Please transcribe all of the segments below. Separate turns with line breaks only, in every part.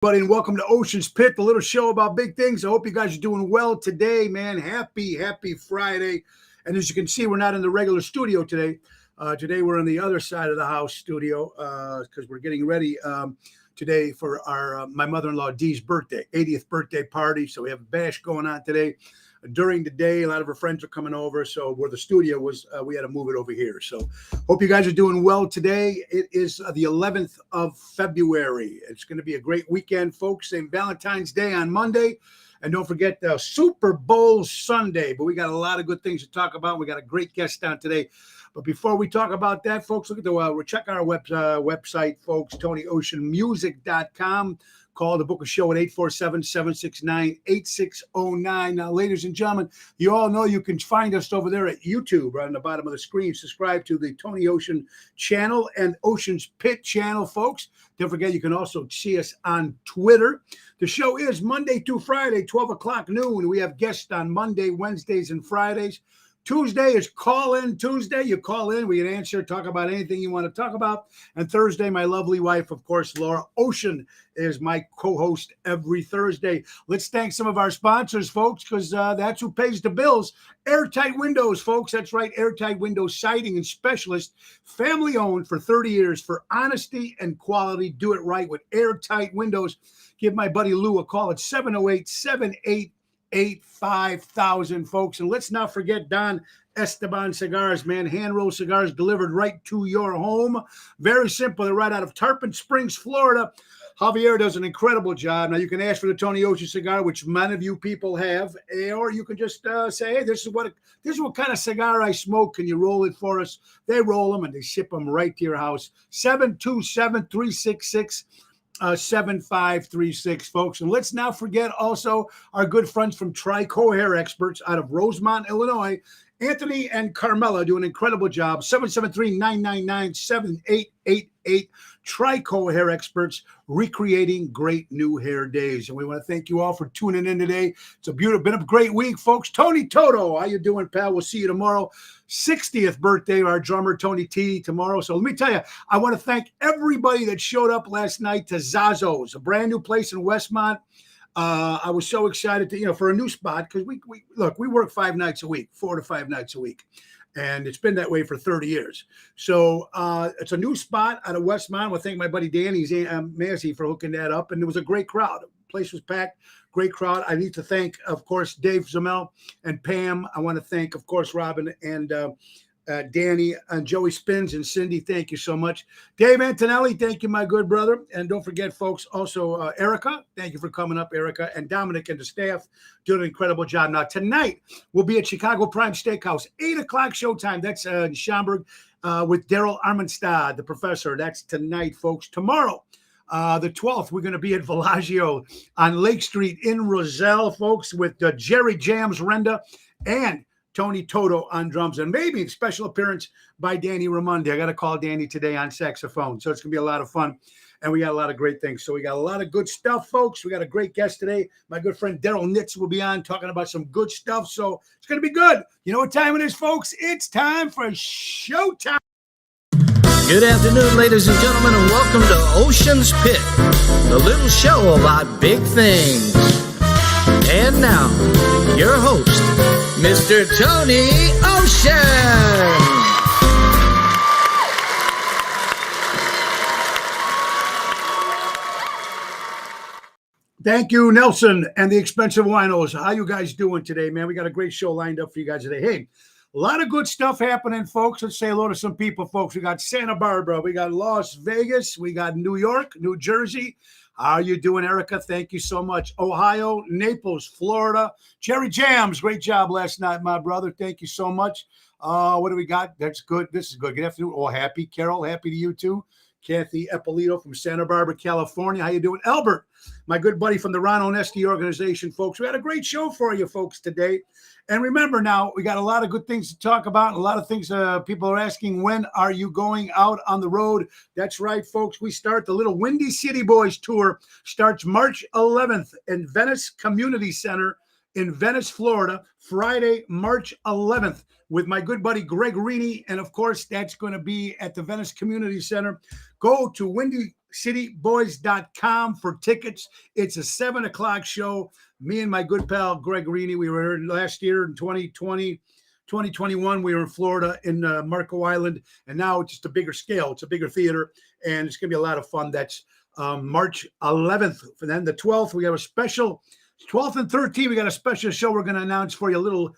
Buddy, and welcome to Ocean's Pit, the little show about big things. I hope you guys are doing well today, man. Happy Friday. And as you can see, we're not in the regular studio today. Today we're on the other side of the house studio because we're getting ready today for our my mother-in-law Dee's birthday, 80th birthday party. So we have a bash going on today. During the day, a lot of her friends are coming over. So where the studio was, we had to move it over here. So hope you guys are doing well today. It is the 11th of February. It's going to be a great weekend, folks. St. Valentine's Day on Monday. And don't forget the Super Bowl Sunday. But we got a lot of good things to talk about. We got a great guest on today. But before we talk about that, folks, look at the check our website, folks, TonyOceanMusic.com. Call the book a show at 847-769-8609. Now, ladies and gentlemen, you all know you can find us over there at YouTube, right on the bottom of the screen. Subscribe to the Tony Ocean channel and Ocean's Pit channel, folks. Don't forget, you can also see us on Twitter. The show is Monday through Friday, 12 o'clock noon. We have guests on Monday, Wednesdays, and Fridays. Tuesday is call-in Tuesday. You call in, we can answer, talk about anything you want to talk about. And Thursday, my lovely wife, of course, Laura Ocean, is my co-host every Thursday. Let's thank some of our sponsors, folks, because that's who pays the bills. Airtight Windows, folks. That's right, Airtight Windows Siding and Specialist. Family-owned for 30 years for honesty and quality. Do it right with Airtight Windows. Give my buddy Lou a call at 708-78 85,000, folks. And let's not forget Don Esteban Cigars, man. Hand-rolled cigars delivered right to your home. Very simple. They're right out of Tarpon Springs, Florida. Javier does an incredible job. Now, you can ask for the Tony Ocean cigar, which many of you people have, or you can just say, hey, this is what kind of cigar I smoke. Can you roll it for us? They roll them, and they ship them right to your house. 727-366 7536, folks. And let's not forget also our good friends from Trico Hair Experts out of Rosemont, Illinois. Anthony and Carmela do an incredible job. 773-999-7888. Trico Hair Experts, recreating great new hair days. And we want to thank you all for tuning in today. It's been a great week, folks. Tony Toto, how you doing, pal? We'll see you tomorrow. 60th birthday of our drummer, Tony T, tomorrow. So let me tell you, I want to thank everybody that showed up last night to Zazzo's, a brand new place in Westmont. I was so excited to, for a new spot, because we work 4 to 5 nights a week. And it's been that way for 30 years. So it's a new spot out of Westmont. I want to thank my buddy Danny Massey for hooking that up. And it was a great crowd. The place was packed. Great crowd. I need to thank, of course, Dave Zamel and Pam. I want to thank, of course, Robin and Danny and Joey Spins and Cindy. Thank you so much. Dave Antonelli, thank you, my good brother. And don't forget, folks, also Erica. Thank you for coming up, Erica. And Dominic and the staff doing an incredible job. Now, tonight we'll be at Chicago Prime Steakhouse, 8 o'clock showtime. That's in Schaumburg with Daryl Armenstad, the professor. That's tonight, folks. Tomorrow, the 12th, we're going to be at Villaggio on Lake Street in Roselle, folks, with Jerry Jams Renda and Tony Toto on drums, and maybe a special appearance by Danny Raimondi. I got to call Danny today on saxophone. So it's going to be a lot of fun, and we got a lot of great things. So we got a lot of good stuff, folks. We got a great guest today. My good friend Daryl Nits will be on talking about some good stuff. So it's going to be good. You know what time it is, folks? It's time for showtime.
Good afternoon, ladies and gentlemen, and welcome to Ocean's Pit, the little show about big things. And now, your host, Mr. Tony Ocean.
Thank you, Nelson and the Expensive Winos. How you guys doing today, man? We got a great show lined up for you guys today. Hey, a lot of good stuff happening, folks. Let's say hello to some people, folks. We got Santa Barbara. We got Las Vegas. We got New York, New Jersey. How are you doing, Erica? Thank you so much. Ohio, Naples, Florida. Jerry Jams, great job last night, my brother. Thank you so much. What do we got? That's good. This is good. Good afternoon. Oh, happy. Carol, happy to you too. Kathy Eppolito from Santa Barbara, California. How you doing? Albert, my good buddy from the Ron Onesti organization, folks. We had a great show for you, folks, today. And remember now, we got a lot of good things to talk about. A lot of things people are asking, when are you going out on the road? That's right, folks. We start the little Windy City Boys tour. Starts March 11th in Venice Community Center in Venice, Florida. Friday, March 11th with my good buddy Greg Rini. And, of course, that's going to be at the Venice Community Center. Go to WindCityBoys.com for tickets. It's a 7 o'clock show. Me and my good pal Greg Rini, we were here last year in 2020. 2021, we were in Florida in Marco Island, and now it's just a bigger scale. It's a bigger theater, and it's going to be a lot of fun. That's March 11th. And then the 12th, we have a special, 12th and 13th, we got a special show we're going to announce for you a little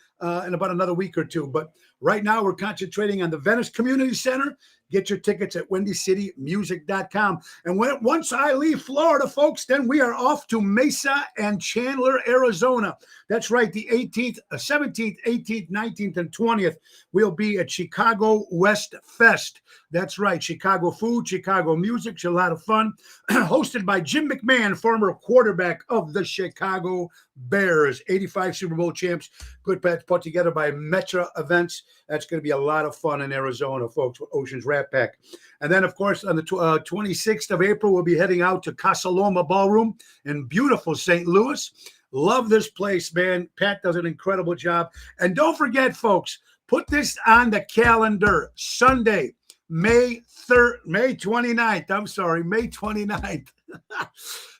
in about another week or two. But right now, we're concentrating on the Venice Community Center. Get your tickets at WindyCityMusic.com. And once I leave Florida, folks, then we are off to Mesa and Chandler, Arizona. That's right, the 18th, 17th, 18th, 19th, and 20th. We'll be at Chicago West Fest. That's right, Chicago food, Chicago music. It's a lot of fun. Hosted by Jim McMahon, former quarterback of the Chicago Bears, 85 Super Bowl champs. Good put together by Metra Events. That's going to be a lot of fun in Arizona, folks, with Ocean's Rat Pack. And then, of course, on the 26th of April, we'll be heading out to Casa Loma Ballroom in beautiful St. Louis. Love this place, man. Pat does an incredible job. And don't forget, folks, put this on the calendar. Sunday, May 29th. I'm sorry, May 29th.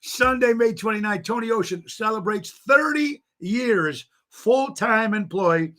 Sunday, May 29th. Tony Ocean celebrates 30 years full-time employee,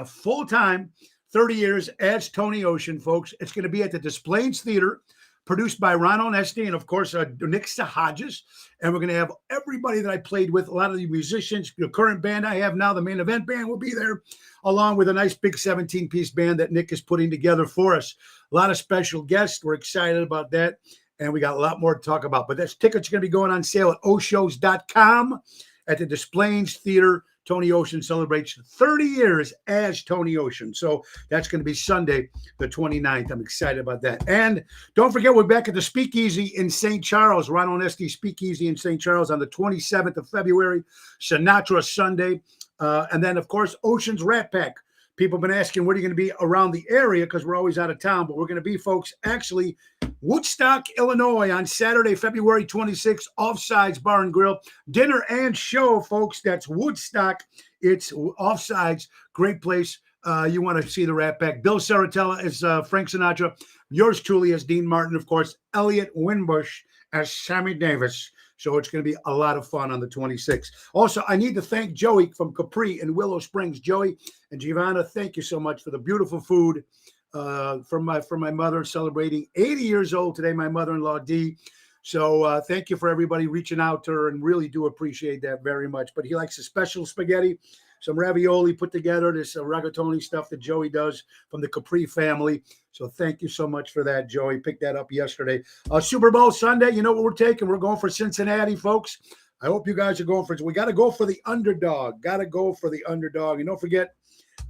full-time, 30 years as Tony Ocean, folks. It's going to be at the Des Plaines Theater, produced by Ron Onesti and, of course, Nick Hodges. And we're going to have everybody that I played with, a lot of the musicians, the current band I have now, the main event band will be there, along with a nice big 17-piece band that Nick is putting together for us. A lot of special guests. We're excited about that. And we got a lot more to talk about. But that's tickets are going to be going on sale at oshows.com at the Des Plaines Theater. Tony Ocean celebrates 30 years as Tony Ocean. So that's going to be Sunday, the 29th. I'm excited about that. And don't forget, we're back at the Speakeasy in St. Charles, Ron Onesti Speakeasy in St. Charles on the 27th of February, Sinatra Sunday. And then, of course, Ocean's Rat Pack. People have been asking, where are you going to be around the area? Because we're always out of town. But we're going to be, folks, actually, Woodstock, Illinois on Saturday, February 26th, Offsides Bar and Grill. Dinner and show, folks. That's Woodstock. It's Offsides. Great place. You want to see the Rat Pack. Bill Saratella as Frank Sinatra. Yours truly as Dean Martin, of course. Elliot Winbush as Sammy Davis. So it's going to be a lot of fun on the 26th. Also, I need to thank Joey from Capri in Willow Springs. Joey and Giovanna, thank you so much for the beautiful food from my mother, celebrating 80 years old today, my mother-in-law, Dee. So thank you for everybody reaching out to her, and really do appreciate that very much. But he likes a special spaghetti, some ravioli put together, this rigatoni stuff that Joey does from the Capri family. So thank you so much for that, Joey. Picked that up yesterday. Super Bowl Sunday, you know what we're taking? We're going for Cincinnati, folks. I hope you guys are going for it. We got to go for the underdog. Got to go for the underdog. And don't forget,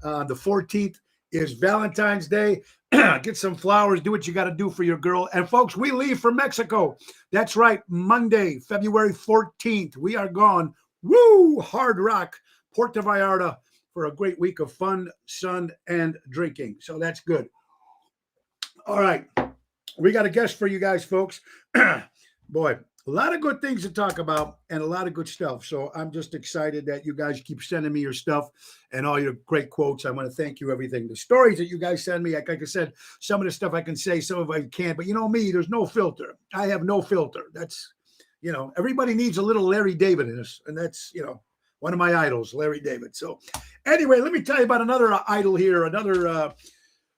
the 14th is Valentine's Day. Get some flowers. Do what you got to do for your girl. And, folks, we leave for Mexico. That's right. Monday, February 14th. We are gone. Woo! Hard Rock, Puerto Vallarta, for a great week of fun, sun, and drinking. So that's good. All right. We got a guest for you guys, folks. Boy, a lot of good things to talk about and a lot of good stuff. So I'm just excited that you guys keep sending me your stuff and all your great quotes. I want to thank you, everything. The stories that you guys send me, like I said, some of the stuff I can say, some of it I can't. But you know me, there's no filter. I have no filter. That's, everybody needs a little Larry David in us. And that's, one of my idols, Larry David. So anyway, let me tell you about another idol here, another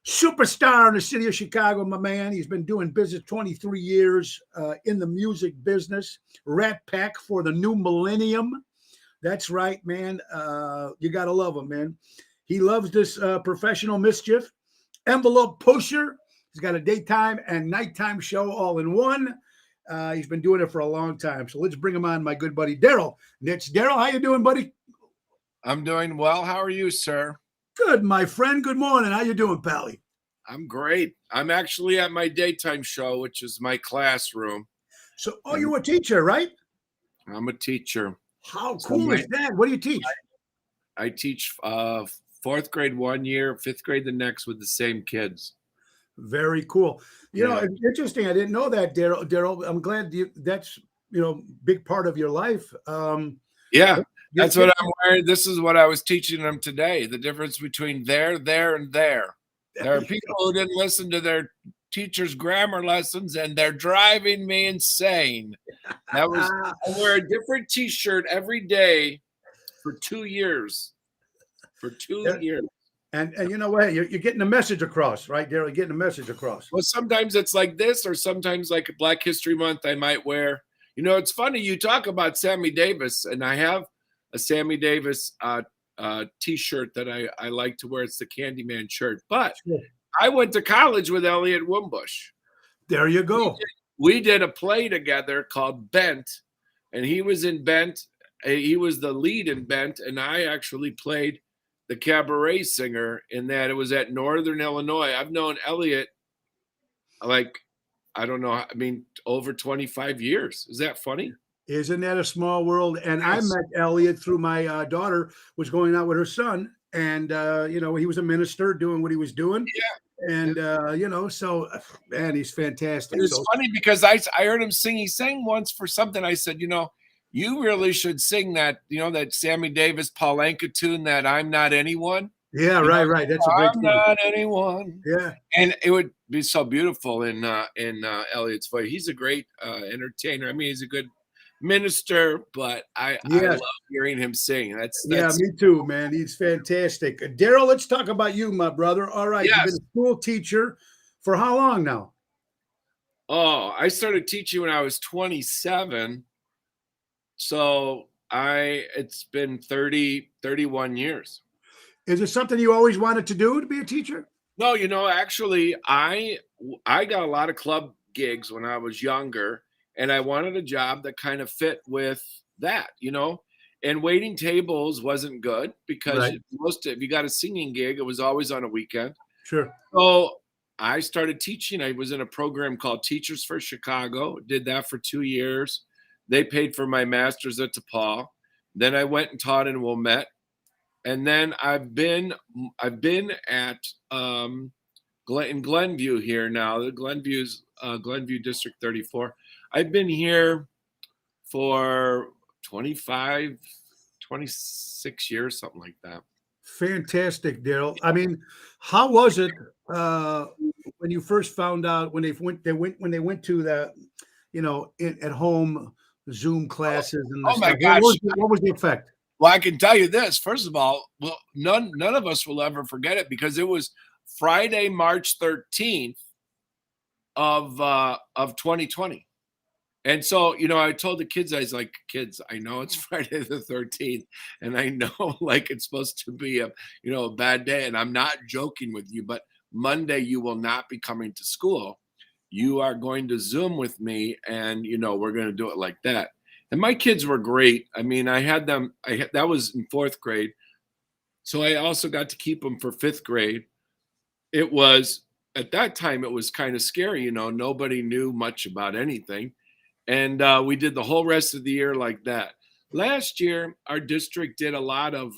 superstar in the city of Chicago, my man. He's been doing business 23 years in the music business. Rat Pack for the new millennium. That's right, man. You got to love him, man. He loves this professional mischief. Envelope pusher. He's got a daytime and nighttime show all in one. He's been doing it for a long time. So let's bring him on, my good buddy, Daryl. Nits. Daryl, how you doing, buddy?
I'm doing well. How are you, sir?
Good, my friend. Good morning. How you doing, Pally?
I'm great. I'm actually at my daytime show, which is my classroom.
So, you're a teacher, right?
I'm a teacher.
How cool is that? What do you teach?
I teach fourth grade one year, fifth grade the next with the same kids.
Very cool. You know, it's interesting. I didn't know that, Daryl. I'm glad that's, big part of your life.
Yeah, that's what I'm wearing. This is what I was teaching them today. The difference between there, and there. There are people who didn't listen to their teacher's grammar lessons, and they're driving me insane. That was I wear a different T-shirt every day for 2 years. For 2 years.
And you know what? You're getting the message across, right, Daryl? You're getting the message across.
Well, sometimes it's like this, or sometimes like Black History Month, I might wear. You know, it's funny you talk about Sammy Davis, and I have a Sammy Davis T-shirt that I like to wear. It's the Candyman shirt. But
Sure.
I went to college with Elliot Wimbush.
There you go.
We did a play together called Bent, and he was in Bent. He was the lead in Bent, and I actually played the cabaret singer in that. It was at Northern Illinois. I've known Elliot like, I don't know, I mean, over 25 years. Is that funny?
Isn't that a small world? And I met Elliot through my daughter was going out with her son, and you know, he was a minister doing what he was doing.
Yeah.
And you know, so man, he's fantastic.
It was funny because I heard him sing. He sang once for something. I said, you know, you really should sing that, you know, that Sammy Davis, Paul Anka tune, that I'm Not Anyone.
Yeah,
You
right,
know,
right. That's a great
I'm not anyone.
Yeah.
And it would be so beautiful in Elliot's voice. He's a great entertainer. I mean, he's a good minister, but I love hearing him sing. That's
yeah, me too, man. He's fantastic. Daryl, let's talk about you, my brother. All right,
Yes.
You've been a school teacher for how long now?
Oh, I started teaching when I was 27. So it's been 31 years.
Is it something you always wanted to do, to be a teacher?
No, you know, actually, I got a lot of club gigs when I was younger, and I wanted a job that kind of fit with that, you know. And waiting tables wasn't good because
Right.
if you got a singing gig, it was always on a weekend.
Sure.
So I started teaching. I was in a program called Teachers for Chicago. Did that for 2 years. They paid for my master's at DePaul. Then I went and taught in Wilmette. And then I've been at in Glenview here now. The Glenview's Glenview District 34. I've been here for 25, 26 years, something like that.
Fantastic, Daryl. I mean, how was it when you first found out when they went to the, you know, at home Zoom classes and
Oh my
stuff?
gosh.
What was the effect?
Well, I can tell you this. First of all, well, none of us will ever forget it because it was Friday, March 13th of 2020. And so, you know, I told the kids, I was like, kids, I know it's Friday the 13th, and I know like it's supposed to be a bad day. And I'm not joking with you, but Monday you will not be coming to school. You are going to Zoom with me, and you know, we're going to do it like that. And my kids were great. I mean, that was in 4th grade. So I also got to keep them for 5th grade. It was, at that time, it was kind of scary. You know, nobody knew much about anything. And we did the whole rest of the year like that. Last year, our district did a lot of,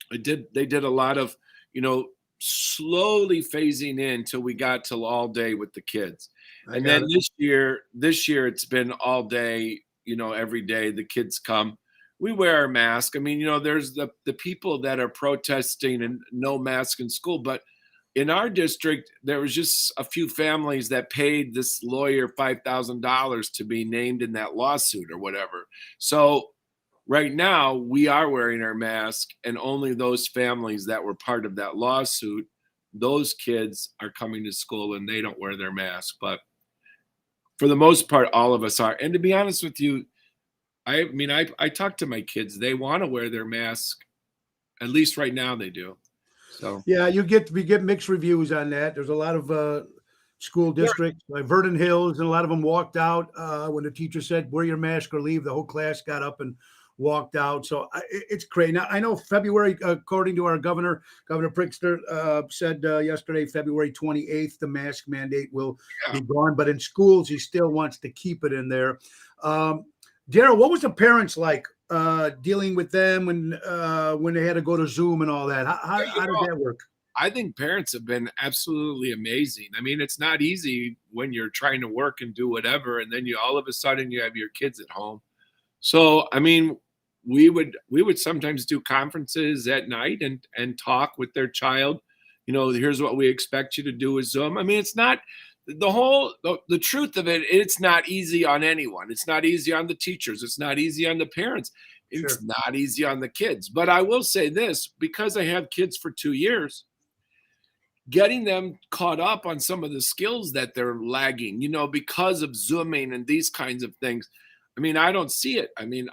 they did a lot of, you know, slowly phasing in till we got till all day with the kids. And then this year it's been all day. You know, every day the kids come, we wear our mask. I mean, you know, there's the people that are protesting and no mask in school. But in our district, there was just a few families that paid this lawyer $5,000 to be named in that lawsuit or whatever. So right now we are wearing our mask, and only those families that were part of that lawsuit, those kids are coming to school and they don't wear their mask. But for the most part, all of us are. And to be honest with you, I mean, I talk to my kids. They want to wear their mask. At least right now they do. So
yeah, we get mixed reviews on that. There's a lot of school districts like Vernon Hills, and a lot of them walked out when the teacher said, wear your mask or leave. The whole class got up and walked out. So it's crazy. Now, I know February, according to our Governor Pritzker, said yesterday, February 28th, the mask mandate will be gone. But in schools, he still wants to keep it in there. Daryl, what was the parents like dealing with them when they had to go to Zoom and all that? How did that work?
I think parents have been absolutely amazing. I mean, it's not easy when you're trying to work and do whatever, and then all of a sudden you have your kids at home. So, I mean, we would sometimes do conferences at night and talk with their child, here's what we expect you to do with Zoom. I mean, it's not the truth of it. It's not easy on anyone. It's not easy on the teachers. It's not easy on the parents. It's not easy on the kids. But I will say this, because I have kids for 2 years, getting them caught up on some of the skills that they're lagging, because of Zooming and these kinds of things. I mean, I don't see it. I mean,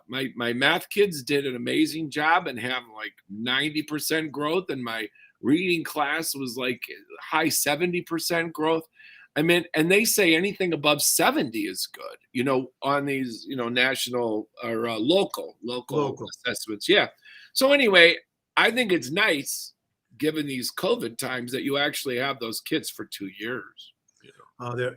my math kids did an amazing job and have like 90% growth, and my reading class was like high 70% growth. I mean, and they say anything above 70 is good, on these, national or local assessments. Yeah. So anyway, I think it's nice, given these COVID times, that you actually have those kids for 2 years.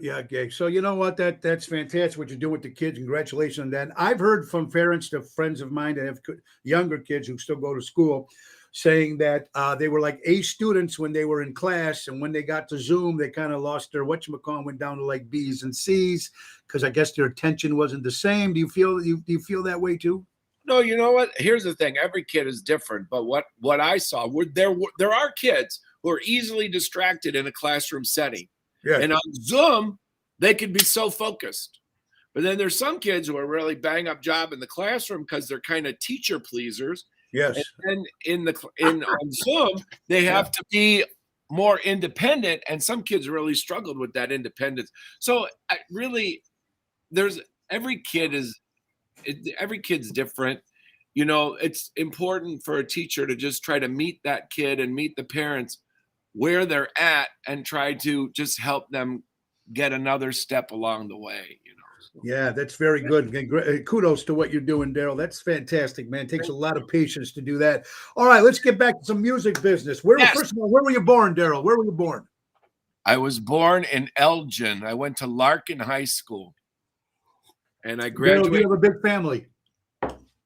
Yeah, Gay. So you know what? That's fantastic what you're doing with the kids. Congratulations on that. I've heard from parents to friends of mine that have younger kids who still go to school, saying that they were like A students when they were in class, and when they got to Zoom, they kind of lost their whatchamacallit, went down to like B's and C's because I guess their attention wasn't the same. Do you feel that way too?
No, you know what? Here's the thing: every kid is different. But what I saw there are kids who are easily distracted in a classroom setting. Yeah. And on Zoom, they can be so focused. But then there's some kids who are really bang up job in the classroom because they're kind of teacher pleasers.
Yes.
And then on Zoom, they have to be more independent. And some kids really struggled with that independence. So every kid's different. It's important for a teacher to just try to meet that kid and meet the parents where they're at and try to just help them get another step along the way, So.
Yeah, that's very good. Kudos to what you're doing, Daryl. That's fantastic, man. It takes a lot of patience to do that. All right, let's get back to some music business. First of all, where were you born, Daryl? Where were you born?
I was born in Elgin. I went to Larkin High School. And I graduated.
Do you have a big family?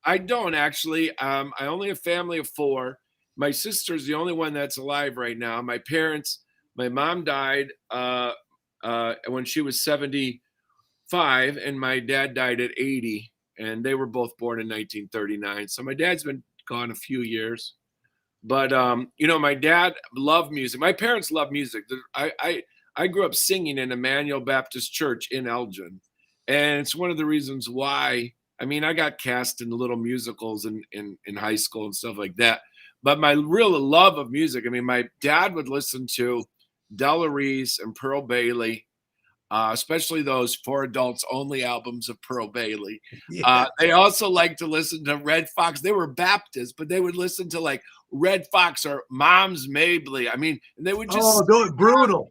I don't, actually. I only have a family of 4. My sister's the only one that's alive right now. My parents, my mom died when she was 75, and my dad died at 80, and they were both born in 1939. So my dad's been gone a few years. But, my dad loved music. My parents loved music. I grew up singing in Emmanuel Baptist Church in Elgin. And it's one of the reasons why, I got cast in little musicals in high school and stuff like that. But my real love of music, my dad would listen to Della Reese and Pearl Bailey, especially those For Adults Only albums of Pearl Bailey. Yeah. They also liked to listen to Red Fox. They were Baptists, but they would listen to like Red Fox or Moms Mabley. And they would just
brutal,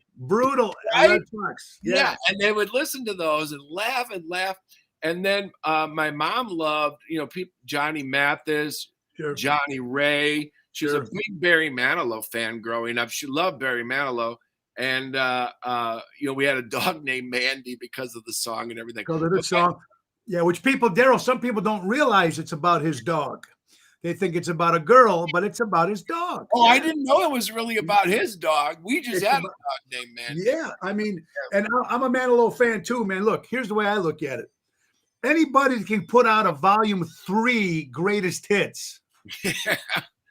right?
Red Fox.
Yeah, and they would listen to those and laugh. And then my mom loved, Johnny Mathis, sure. Johnny Ray. She was a big Barry Manilow fan growing up. She loved Barry Manilow. And, we had a dog named Mandy because of the song and everything.
Because of the song. Yeah, which Daryl, some people don't realize it's about his dog. They think it's about a girl, but it's about his dog.
Oh, yeah. I didn't know it was really about his dog. We just had a dog named Mandy.
Yeah, and I'm a Manilow fan too, man. Look, here's the way I look at it. Anybody can put out a volume 3 greatest hits. Yeah.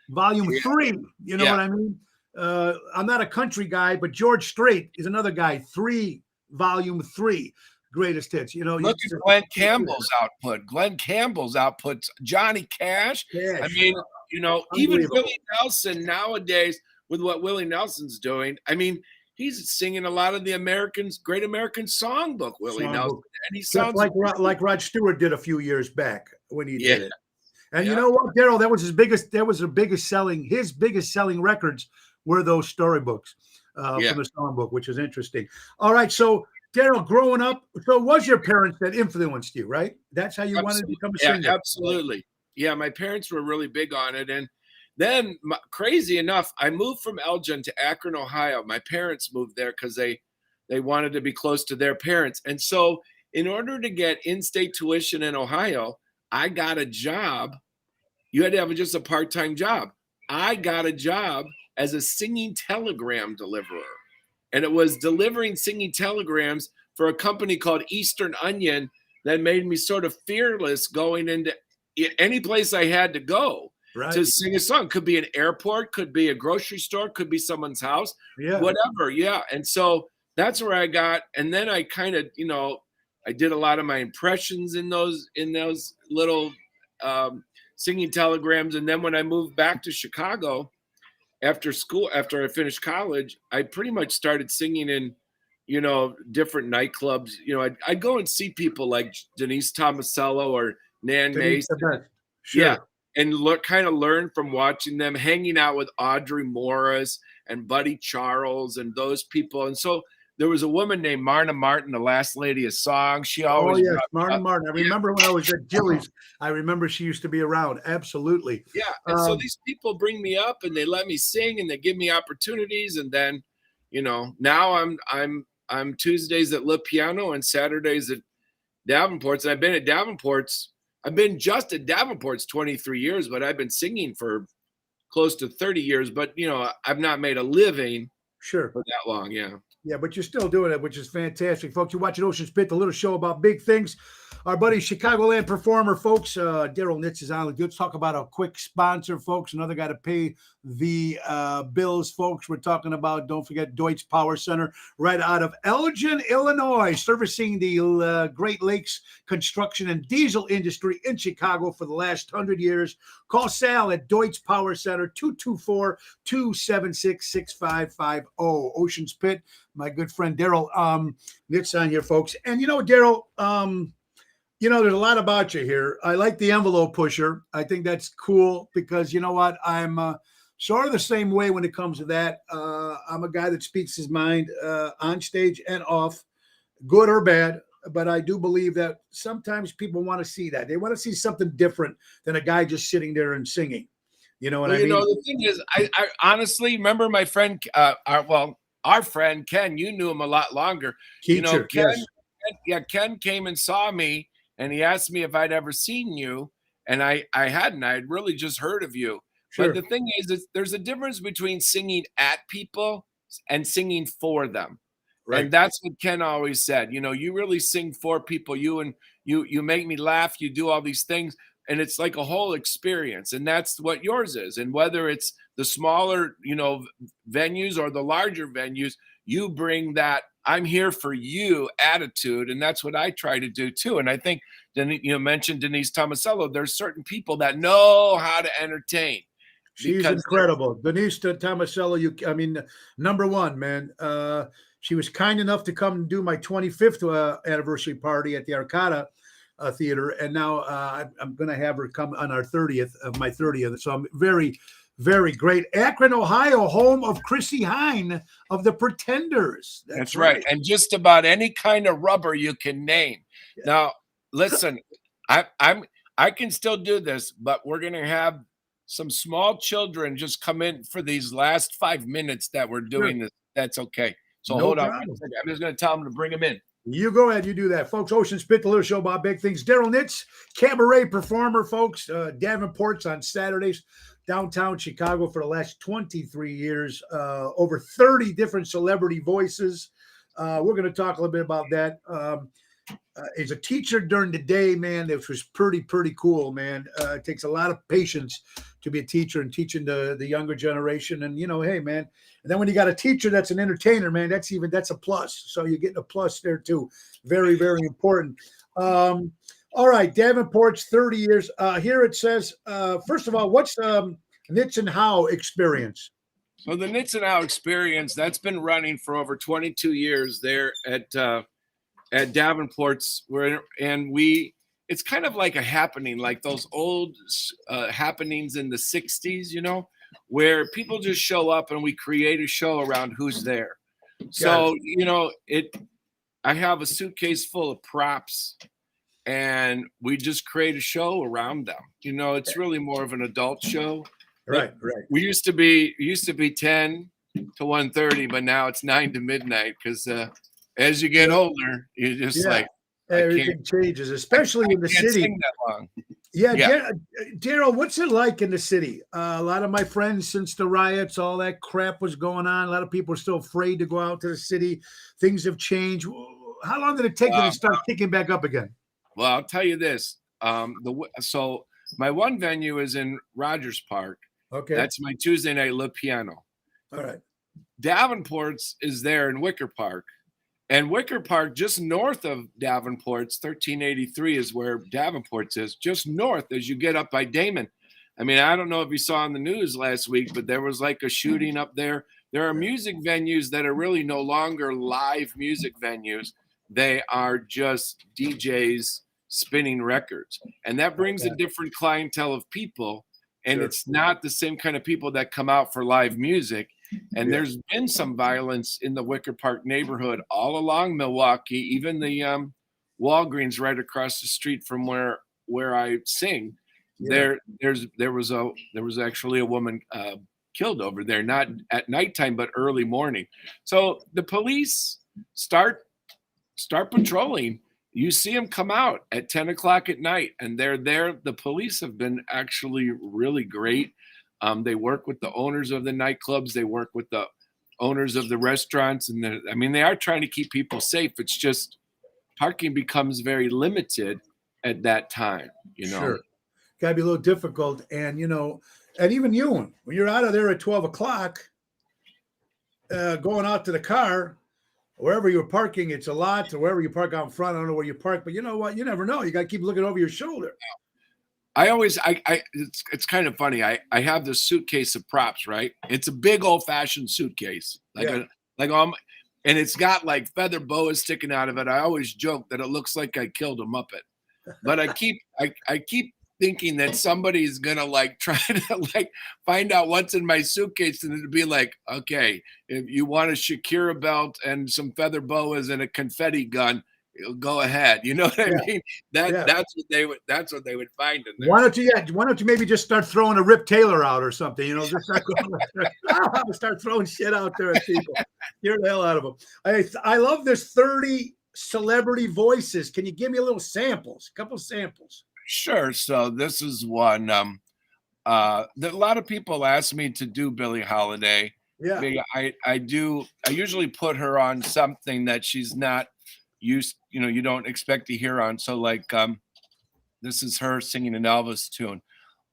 Volume 3, you know what I mean? I'm not a country guy, but George Strait is another guy. Volume 3 greatest hits.
Look at Glenn Campbell's output. Glenn Campbell's outputs. Johnny Cash. Even Willie Nelson nowadays, with what Willie Nelson's doing. He's singing a lot of the Great American Songbook. Willie Nelson, and he sounds
like Rod Stewart did a few years back when he did it. And you know what, Daryl? His biggest selling records were those storybooks from the songbook, which is interesting. All right, so Daryl, growing up, so it was your parents that influenced you, right? That's how you wanted to become a singer.
Yeah, absolutely. Yeah, my parents were really big on it, and then, crazy enough, I moved from Elgin to Akron, Ohio. My parents moved there because they wanted to be close to their parents, and so in order to get in-state tuition in Ohio, I got a job. You had to have just a part-time job. I got a job as a singing telegram deliverer. And it was delivering singing telegrams for a company called Eastern Onion that made me sort of fearless going into any place I had to go. to sing a song. Could be an airport, could be a grocery store, could be someone's house, whatever. Yeah. And so that's where I got, and then I kind of, I did a lot of my impressions in those little singing telegrams. And then when I moved back to Chicago after school, after I finished college, I pretty much started singing in, different nightclubs. I'd go and see people like Denise Tomasello or Nan Mason.
Sure.
Yeah. And kind of learn from watching them, hanging out with Audrey Morris and Buddy Charles and those people. And so there was a woman named Marna Martin, the last lady of song. She always
Marna Martin. I remember when I was at Jilly's, I remember she used to be around. Absolutely.
Yeah. And so these people bring me up and they let me sing and they give me opportunities. And then, now I'm Tuesdays at Le Piano and Saturdays at Davenport's. And I've been at Davenport's. I've been just at Davenport's 23 years, but I've been singing for close to 30 years. But, I've not made a living for that long. Yeah.
Yeah, but you're still doing it, which is fantastic. Folks, you're watching Ocean's Pit, the little show about big things. Our buddy Chicagoland performer, folks, Daryl Nits is on. Let's talk about a quick sponsor, folks. Another guy to pay the bills, folks. We're talking about, don't forget, Deutsch Power Center right out of Elgin, Illinois, servicing the Great Lakes construction and diesel industry in Chicago for the last 100 years. Call Sal at Deutsch Power Center, 224-276-6550. Ocean's Pit. My good friend Daryl Nits on here, folks. And Daryl, there's a lot about you here. I like the envelope pusher. I think that's cool because you know what? I'm sort of the same way when it comes to that. I'm a guy that speaks his mind on stage and off, good or bad. But I do believe that sometimes people want to see that. They want to see something different than a guy just sitting there and singing. You know what I mean?
The thing is, I honestly remember my friend, our friend Ken. You knew him a lot longer.
Teacher,
Ken came and saw me, and he asked me if I'd ever seen you, and I hadn't. I had really just heard of you. But the thing is, there's a difference between singing at people and singing for them. Right. And that's what Ken always said. You really sing for people. You make me laugh. You do all these things. And it's like a whole experience. And that's what yours is. And whether it's the smaller, venues or the larger venues, you bring that I'm here for you attitude. And that's what I try to do too. And I think, you mentioned Denise Tomasello. There's certain people that know how to entertain.
She's incredible. Denise Tomasello, number one, man. She was kind enough to come and do my 25th anniversary party at the Arcada Theater. And now I'm going to have her come on our 30th of my 30th. So I'm very, very great. Akron, Ohio, home of Chrissy Hine of the Pretenders.
That's right. And just about any kind of rubber you can name. Yeah. Now, listen, I can still do this, but we're going to have some small children just come in for these last 5 minutes that we're doing this. That's okay. So hold on. I'm just going to tell them to bring them in.
You go ahead. You do that. Folks, Ocean's Pit, the little show about big things. Daryl Nits, cabaret performer, folks. Davenport's on Saturdays, downtown Chicago for the last 23 years. Over 30 different celebrity voices. We're going to talk a little bit about that. He's a teacher during the day, man. This was pretty cool, man. It takes a lot of patience to be a teacher and teaching the younger generation. And, hey, man. And then when you got a teacher that's an entertainer, man, that's a plus. So you're getting a plus there, too. Very, very important. All right, Davenport's 30 years. Here it says, first of all, what's Nits and Howe experience?
So the Nits and Howe experience, that's been running for over 22 years there at Davenport's, it's kind of like a happening, like those old happenings in the 60s, where people just show up and we create a show around who's there. So, I have a suitcase full of props and we just create a show around them. It's really more of an adult show.
Right.
We used to be 10 to 1:30, but now it's 9 to midnight because as you get older, you're just
everything changes, especially in the city.
Sing that long.
Yeah. Daryl, what's it like in the city? A lot of my friends, since the riots, all that crap was going on. A lot of people are still afraid to go out to the city. Things have changed. How long did it take you to start kicking back up again?
Well, I'll tell you this. So My one venue is in Rogers Park.
Okay.
That's my Tuesday night Le Piano.
All right.
Davenport's is there in Wicker Park. And Wicker Park, just north of Davenport's, 1383 is where Davenport's is, just north as you get up by Damon. I mean, I don't know if you saw on the news last week, but there was like a shooting up there. There are music venues that are really no longer live music venues. They are just DJs spinning records. And that brings a different clientele of people. And it's not the same kind of people that come out for live music. And there's been some violence in the Wicker Park neighborhood all along Milwaukee, even the Walgreens right across the street from where I sing. There was actually a woman killed over there, not at nighttime, but early morning. So the police start patrolling. You see them come out at 10 o'clock at night, and they're there. The police have been actually really great. They work with the owners of the nightclubs. They work with the owners of the restaurants. And they are trying to keep people safe. It's just parking becomes very limited at that time, you know.
Sure. Got to be a little difficult. And, and even you, when you're out of there at 12 o'clock, going out to the car, wherever you're parking, it's a lot, or wherever you park out front. I don't know where you park, but you know what? You never know. You got to keep looking over your shoulder.
It's kind of funny. I have this suitcase of props, right? It's a big old fashioned suitcase, and it's got like feather boas sticking out of it. I always joke that it looks like I killed a Muppet, but I keep thinking that somebody's gonna like try to like find out what's in my suitcase, and it'd be like, okay, if you want a Shakira belt and some feather boas and a confetti gun, go ahead. You know what I mean? That's what they would find in there.
Why don't you maybe just start throwing a Rip Taylor out or something? Just start throwing shit out there at people. Get the hell out of them. I love this 30 celebrity voices. Can you give me a couple samples?
Sure. So this is one. A lot of people ask me to do Billie Holiday.
Yeah.
I usually put her on something that she's not used, you don't expect to hear on. So like this is her singing an Elvis tune.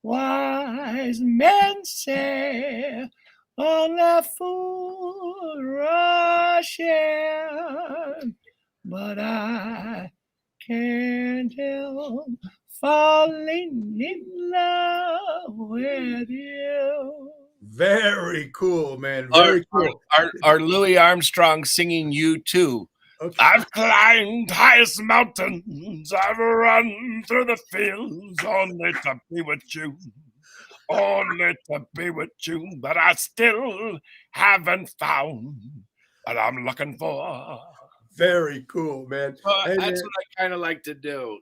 Wise men say on that fool Russian, but I can't help falling in love with you.
Very cool, man. Very cool.
Our Louis Armstrong singing You Too.
Okay.
I've climbed highest mountains, I've run through the fields only to be with you. Only to be with you, but I still haven't found what I'm looking for.
Very cool, man.
That's what I kind of like to do.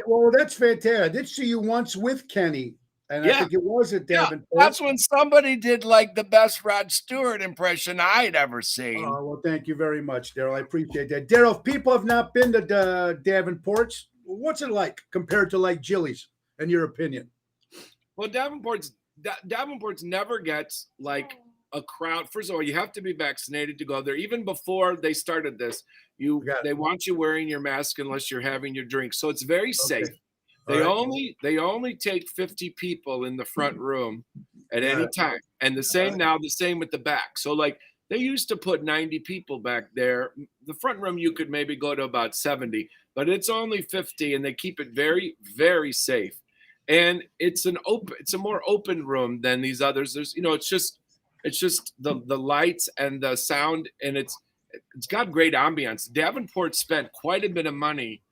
Well, that's fantastic. I did see you once with Kenny, and I think it was at Davenport.
That's when somebody did like the best Rod Stewart impression I'd ever seen.
Oh, well, thank you very much, Daryl. I appreciate that. Daryl, if people have not been to Davenport's, what's it like compared to like Jilly's, in your opinion?
Well, Davenport's never gets like a crowd. First of all, you have to be vaccinated to go there. Even before they started this, they want you wearing your mask unless you're having your drink. So it's very safe. They only take 50 people in the front room at any time. And the same with the back. So like they used to put 90 people back there. The front room you could maybe go to about 70, but it's only 50, and they keep it very, very safe. And it's a more open room than these others. There's it's just the lights and the sound, and it's got great ambiance. Davenport spent quite a bit of money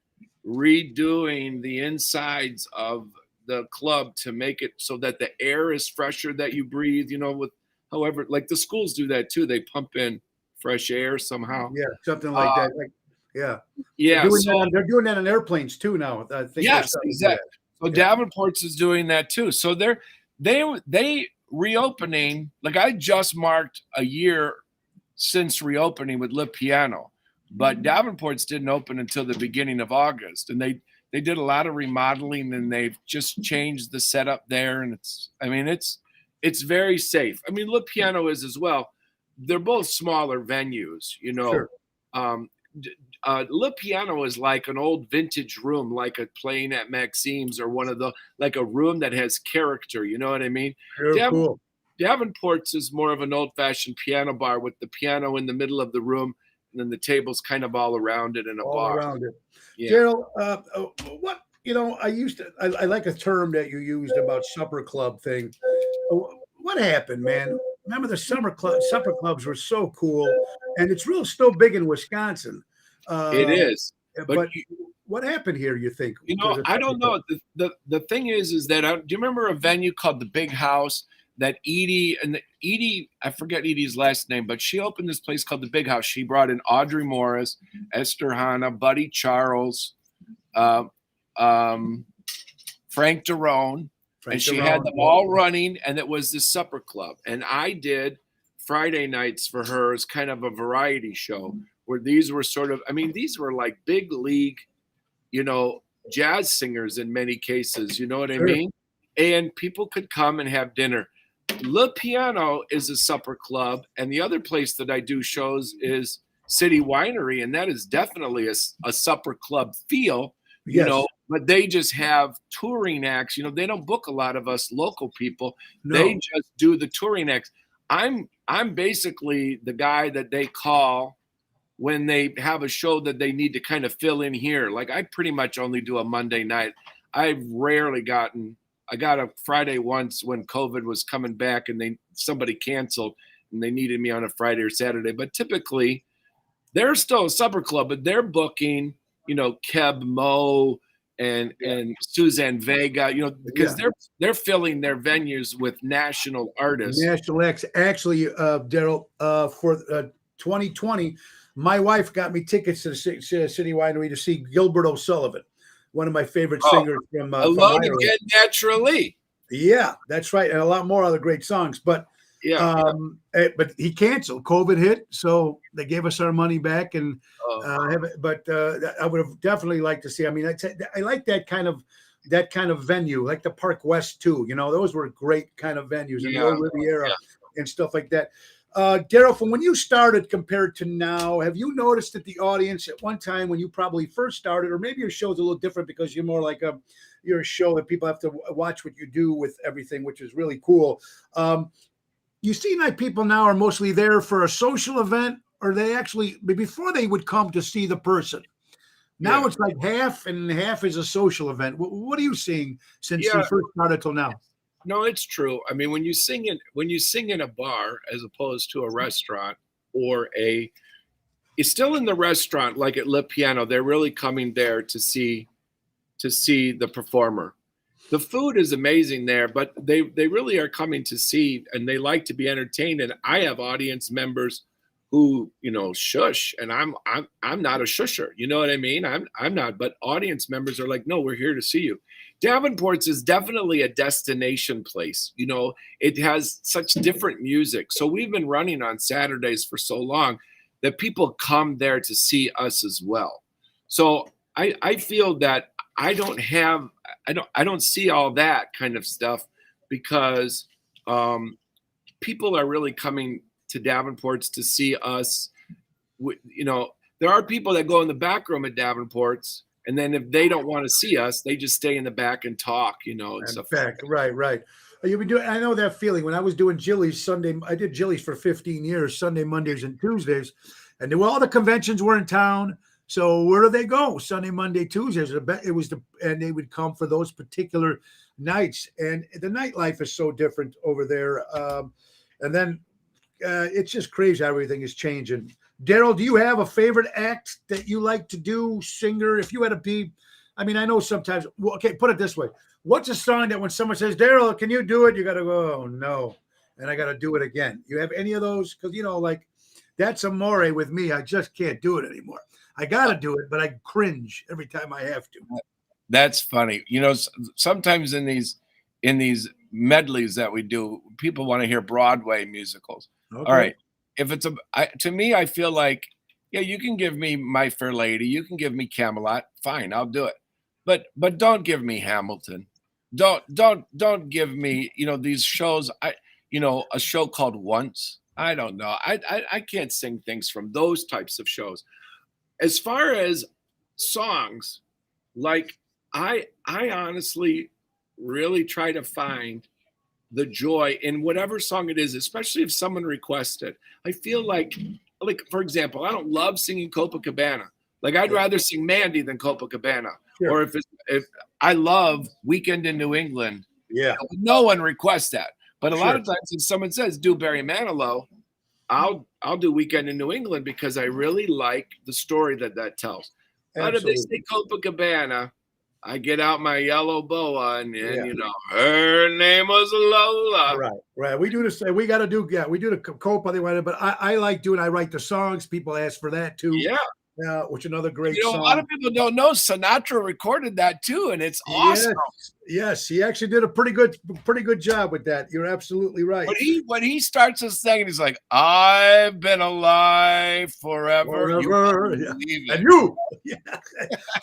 redoing the insides of the club to make it so that the air is fresher that you breathe, with however, like the schools do that too. They pump in fresh air somehow.
Yeah, something like that.
Yeah.
They're doing that on airplanes too now. I think
yes, exactly. So Davenport's is doing that too. So they reopening, like I just marked a year since reopening with Le Piano, but Davenport's didn't open until the beginning of August, and they did a lot of remodeling, and they've just changed the setup there, and it's very safe. Le Piano is as well. They're both smaller venues,
Sure.
Le Piano is like an old vintage room, like a playing at Maxime's or one of the, like a room that has character. You know what I mean?
Very cool.
Davenport's is more of an old-fashioned piano bar with the piano in the middle of the room, and then the tables kind of all around it in a
All
bar.
around it.
Yeah.
Daryl, what, I like a term that you used about supper club thing. What happened, man? Remember the supper clubs were so cool, and it's still big in Wisconsin.
It is.
But what happened here, you think?
I don't know. The thing is that, do you remember a venue called the Big House that Edie, I forget Edie's last name, but she opened this place called the Big House. She brought in Audrey Morris, Esther Hanna, Buddy Charles, Frank Derone, and she had them all running, and it was this supper club. And I did Friday nights for her as kind of a variety show where these were these were like big league, jazz singers in many cases, you know what I mean? And people could come and have dinner. Le Piano is a supper club, and the other place that I do shows is City Winery, and that is definitely a supper club feel, but they just have touring acts. They don't book a lot of us local people. No. They just do the touring acts. I'm basically the guy that they call when they have a show that they need to kind of fill in here. Like, I pretty much only do a Monday night. I've rarely I got a Friday once when COVID was coming back and somebody canceled and they needed me on a Friday or Saturday. But typically they're still a supper club, but they're booking, Keb Mo and Suzanne Vega, because they're filling their venues with national artists.
National acts. Actually, Daryl, for 2020, my wife got me tickets to the City Winery to see Gilbert O'Sullivan, one of my favorite singers from
Alone Again Naturally.
Yeah, that's right, and a lot more other great songs. But but he canceled. COVID hit, so they gave us our money back. And I would have definitely liked to see. I mean, I like that kind of venue, like the Park West too. Those were great kind of venues in the old Riviera and stuff like that. Daryl, from when you started compared to now, have you noticed that the audience at one time when you probably first started, or maybe your show's a little different because you're more like you're a show that people have to watch what you do with everything, which is really cool. You seem like people now are mostly there for a social event, or they actually, before they would come to see the person. Now it's like half and half is a social event. What are you seeing since you first started till now?
No, it's true. I mean, when you sing in a bar as opposed to a restaurant it's still in the restaurant, like at Le Piano, they're really coming there to see the performer. The food is amazing there, but they really are coming to see, and they like to be entertained. And I have audience members who, shush, and I'm not a shusher. You know what I mean? I'm not, but audience members are like, no, we're here to see you. Davenport's is definitely a destination place. It has such different music. So we've been running on Saturdays for so long that people come there to see us as well. So I feel that I don't see all that kind of stuff because people are really coming to Davenport's to see us. There are people that go in the back room at Davenport's, and then if they don't want to see us, they just stay in the back and talk, and stuff.
Right. You've been doing. I know that feeling. When I was doing Jilly's Sunday, I did Jilly's for 15 years, Sunday, Mondays, and Tuesdays, and all the conventions were in town. So where do they go? Sunday, Monday, Tuesdays. And they would come for those particular nights. And the nightlife is so different over there. And then it's just crazy how everything is changing. Daryl, do you have a favorite act that you like to do, singer? If you had to be, I mean, I know sometimes, okay, put it this way. What's a song that when someone says, Daryl, can you do it? You got to go, oh, no. And I got to do it again. You have any of those? Because, like, that's amore with me. I just can't do it anymore. I got to do it, but I cringe every time I have to.
That's funny. Sometimes in these medleys that we do, people want to hear Broadway musicals. Okay. All right. If it's to me, I feel like, you can give me My Fair Lady, you can give me Camelot, fine, I'll do it. But don't give me Hamilton. Don't give me, these shows. A show called Once. I don't know. I can't sing things from those types of shows. as far as songs, like I honestly really try to find the joy in whatever song it is, especially if someone requests it. I feel like for example, I don't love singing Copacabana. Like I'd rather sing Mandy than Copacabana.
Sure.
Or if I love Weekend in New England,
Yeah.
no one requests that. But a lot
Sure.
of times if someone says do Barry Manilow, I'll do Weekend in New England because I really like the story that tells. But if they say Copacabana, I get out my yellow boa and you know, her name was Lola.
Right. We do this. We got to do. Yeah, we do the Copa. They wanted, but I like doing. I write the songs. People ask for that too.
Yeah.
Which another great
You know,
song.
a lot of people don't know Sinatra recorded that too, and it's awesome.
Yes, he actually did a pretty good job with that. You're absolutely right.
When he starts to sing, he's like, "I've been alive forever."
Yeah. And you. Yeah.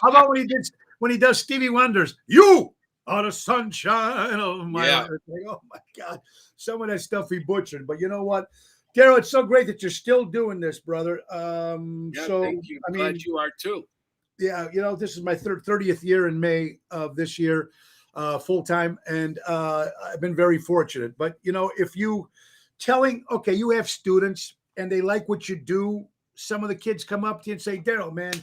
How about when he does Stevie Wonder's "You Are the Sunshine of My Life"? Like, oh my God, some of that stuff he butchered. But you know what? Daryl, it's so great that you're still doing this, brother. So
thank you. I'm glad you are too.
Yeah, you know, this is my 30th year in May of this year, full time, and I've been very fortunate. But you know, if you you have students and they like what you do, some of the kids come up to you and say, "Daryl, man,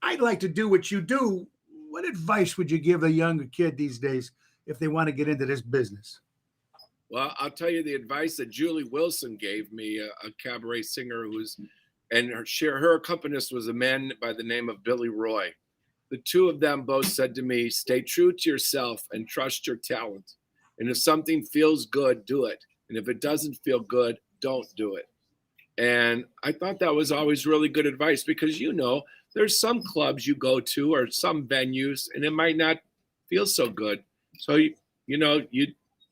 I'd like to do what you do." What advice would you give a younger kid these days if they want to get into this business?
Well, I'll tell you the advice that Julie Wilson gave me, a cabaret singer and her accompanist was a man by the name of Billy Roy. The two of them both said to me, "Stay true to yourself and trust your talent. And if something feels good, do it. And if it doesn't feel good, don't do it." And I thought that was always really good advice because, you know, there's some clubs you go to or some venues and it might not feel so good. So, you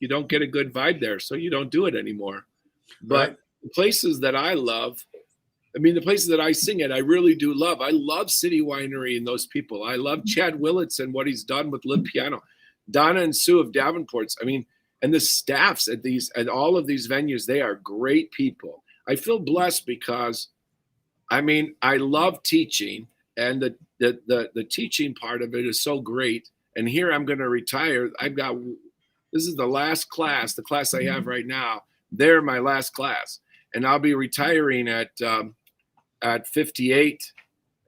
don't get a good vibe there. So you don't do it anymore. But the places that I love, the places that I sing at, I really do love. I love City Winery and those people. I love Chad Willits and what he's done with Live Piano. Donna and Sue of Davenport's. And the staffs at all of these venues, they are great people. I feel blessed because, I love teaching, and the teaching part of it is so great. And here I'm going to retire. This is the last class, the class I have right now. They're my last class, and I'll be retiring at 58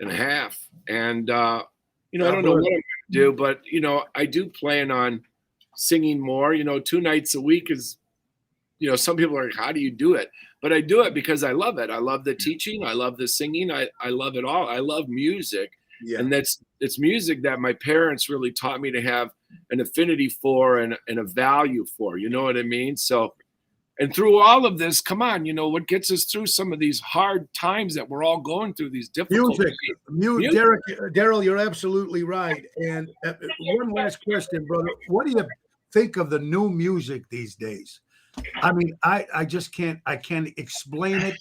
and a half. And I don't know what I'm going to do, but I do plan on singing more. 2 nights a week is. Some people are like, "How do you do it?" But I do it because I love it. I love the teaching. I love the singing. I love it all. I love music. Yeah. And it's music that my parents really taught me to have an affinity for and a value for. You know what I mean? So, and through all of this, come on, what gets us through some of these hard times that we're all going through, these difficult
music. Daryl, you're absolutely right. And one last question, brother. What do you think of the new music these days? I just can't explain it.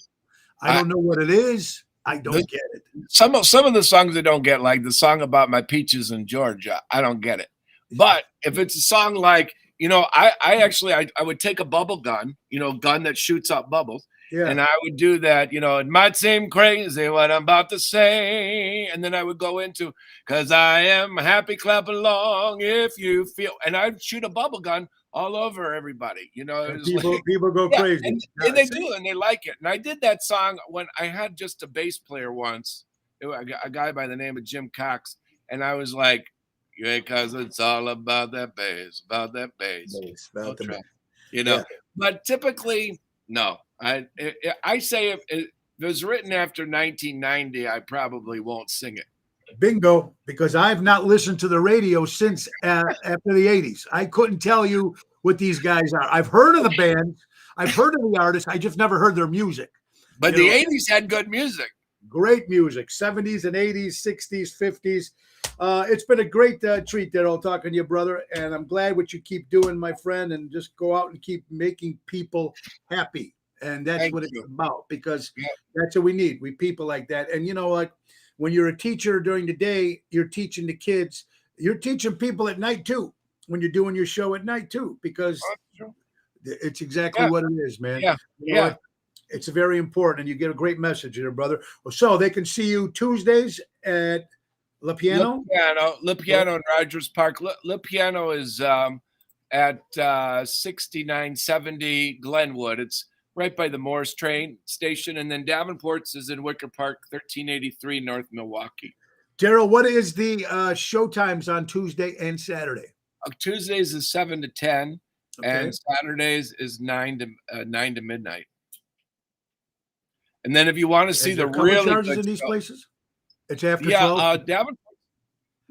I don't know what it is. I don't get it.
Some of the songs I don't get, like the song about my peaches in Georgia, I don't get it. But if it's a song like, I would take a bubble gun, gun that shoots up bubbles. Yeah. And I would do that, it might seem crazy what I'm about to say. And then I would go into, 'cause I am happy, clap along if you feel, and I'd shoot a bubble gun all over everybody,
people go crazy.
And they do, and they like it. And I did that song when I had just a bass player once, a guy by the name of Jim Cox. And I was like, because it's all about that bass, about that bass. But typically, no. I say if it was written after 1990, I probably won't sing it.
Bingo, because I've not listened to the radio since after the 80s. I couldn't tell you what these guys are. I've heard of the bands. I've heard of the artists. I just never heard their music.
But the 80s had good music.
Great music. 70s and 80s, 60s, 50s. It's been a great treat, Daryl, talking to you, brother. And I'm glad what you keep doing, my friend, and just go out and keep making people happy. And that's what it's about, because that's what we need. We people like that. And when you're a teacher during the day, you're teaching the kids. You're teaching people at night too. When you're doing your show at night too, because it's exactly what it is, man. It's very important, and you get a great message there, brother. So they can see you Tuesdays at Le Piano?
Le Piano in Rogers Park. Le Piano is at 6970 Glenwood. It's right by the Morris train station. And then Davenport's is in Wicker Park, 1383 North Milwaukee.
Daryl, what is the show times on Tuesday and Saturday?
Tuesdays is 7 to 10,
Okay.
and Saturdays is 9 to midnight. And then if you want to see the really
charges
good
in these
show,
places, it's after 12.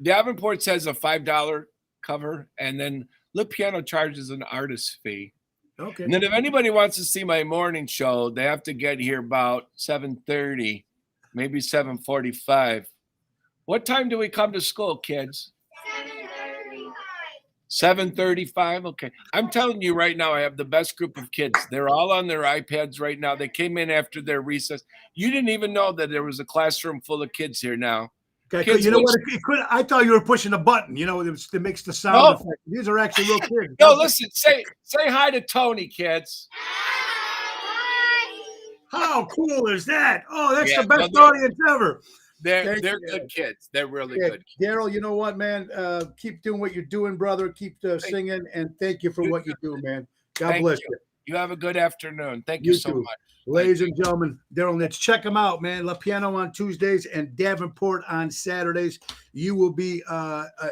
Davenport's has a $5 cover, and then Le Piano charges an artist fee.
Okay.
And then if anybody wants to see my morning show, they have to get here about 7:30, maybe 7:45. What time do we come to school, kids? 7:35. Okay. I'm telling you right now, I have the best group of kids. They're all on their iPads right now. They came in after their recess. You didn't even know that there was a classroom full of kids here now.
Okay,
Kids,
you know what? I thought you were pushing a button. You know, it makes the sound effect. These are actually real kids.
No, listen. Say hi to Tony, kids.
How cool is that? Oh, that's
Yeah,
the best audience ever.
They're good kids. They're really good.
Daryl, you know what, man? Keep doing what you're doing, brother. Keep singing, and thank you for what you do, man. God bless you.
You have a good afternoon. Thank you so much.
Ladies and gentlemen, Daryl Nits, check them out, man. La Piano on Tuesdays and Davenport on Saturdays. You will be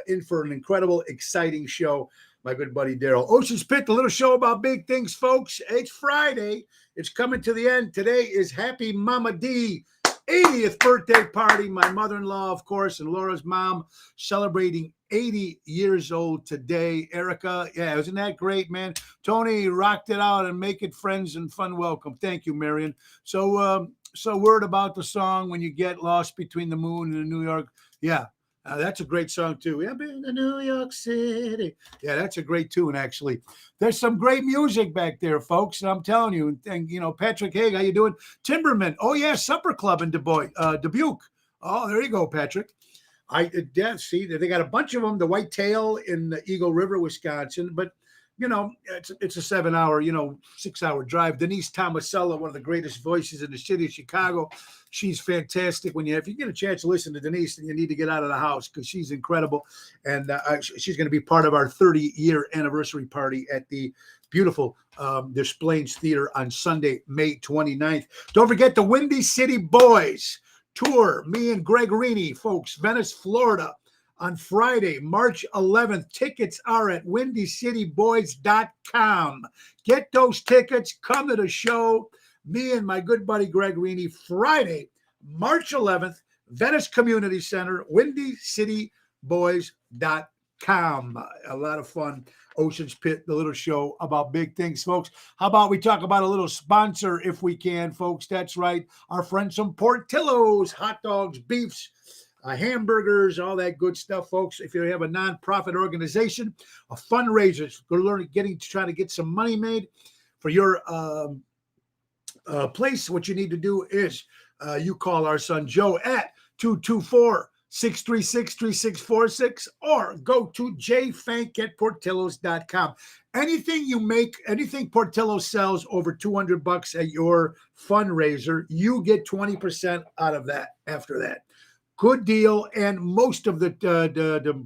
in for an incredible, exciting show, my good buddy Daryl. Ocean's Pit, the little show about big things, folks. It's Friday. It's coming to the end. Today is Happy Mama D 80th birthday party. My mother-in-law, of course, and Laura's mom celebrating 80 years old today. Erica, yeah, isn't that great, man? Tony rocked it out and make it friends and fun welcome. Thank you, Marion. So word about the song, When You Get Lost Between the Moon and New York. Yeah, that's a great song, too. I've been to New York City. Yeah, that's a great tune, actually. There's some great music back there, folks. And I'm telling you, and you know, Patrick Haig, how you doing? Timberman. Oh, yeah, Supper Club in Dubuque. Oh, there you go, Patrick. See, they got a bunch of them. The White Tail in the Eagle River, Wisconsin. But, you know, it's a 7-hour, 6-hour drive. Denise Tomasella, one of the greatest voices in the city of Chicago. She's fantastic. If you get a chance to listen to Denise, then you need to get out of the house because she's incredible. And she's going to be part of our 30-year anniversary party at the beautiful Des Plaines Theater on Sunday, May 29th. Don't forget the Windy City Boys tour. Me and Greg Rini, folks, Venice, Florida, on Friday, March 11th. Tickets are at windycityboys.com. Get those tickets. Come to the show. Me and my good buddy Greg Rini, Friday, March 11th, Venice Community Center, windycityboys.com. A lot of fun. Ocean's Pit, the little show about big things, folks. How about we talk about a little sponsor if we can, folks? That's right. Our friends from Portillo's, hot dogs, beefs, hamburgers, all that good stuff, folks. If you have a nonprofit organization, a fundraiser, trying to get some money made for your place, what you need to do is you call our son Joe at 224-636-3646 or go to jfank@portillos.com. Anything you make, anything Portillo's sells over $200 at your fundraiser, you get 20% out of that after that. Good deal, and most of the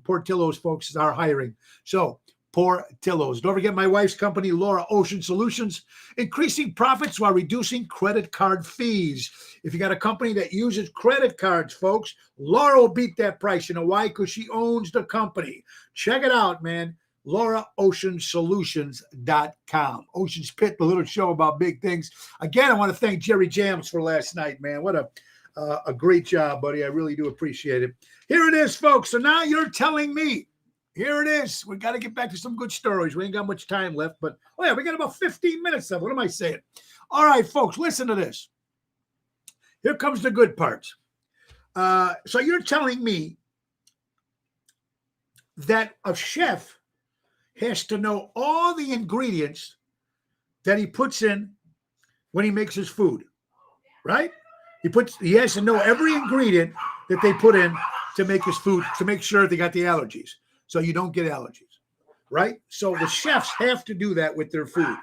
Portillo's folks are hiring. So Portillo's. Don't forget my wife's company, Laura Ocean Solutions, increasing profits while reducing credit card fees. If you got a company that uses credit cards, folks, Laura will beat that price. You know why? Because she owns the company. Check it out, man. LauraOceanSolutions.com. Ocean's Pit, the little show about big things. Again, I want to thank Jerry Jams for last night, man. What a great job, buddy. I really do appreciate it. Here it is, folks. So now you're telling me. Here it is. We got to get back to some good stories. We ain't got much time left, but oh yeah, we got about 15 minutes left. What am I saying? All right, folks, listen to this. Here comes the good parts. So you're telling me that a chef has to know all the ingredients that he puts in when he makes his food, right? He has to know every ingredient that they put in to make his food, to make sure they got the allergies, so you don't get allergies, right? So the chefs have to do that with their food,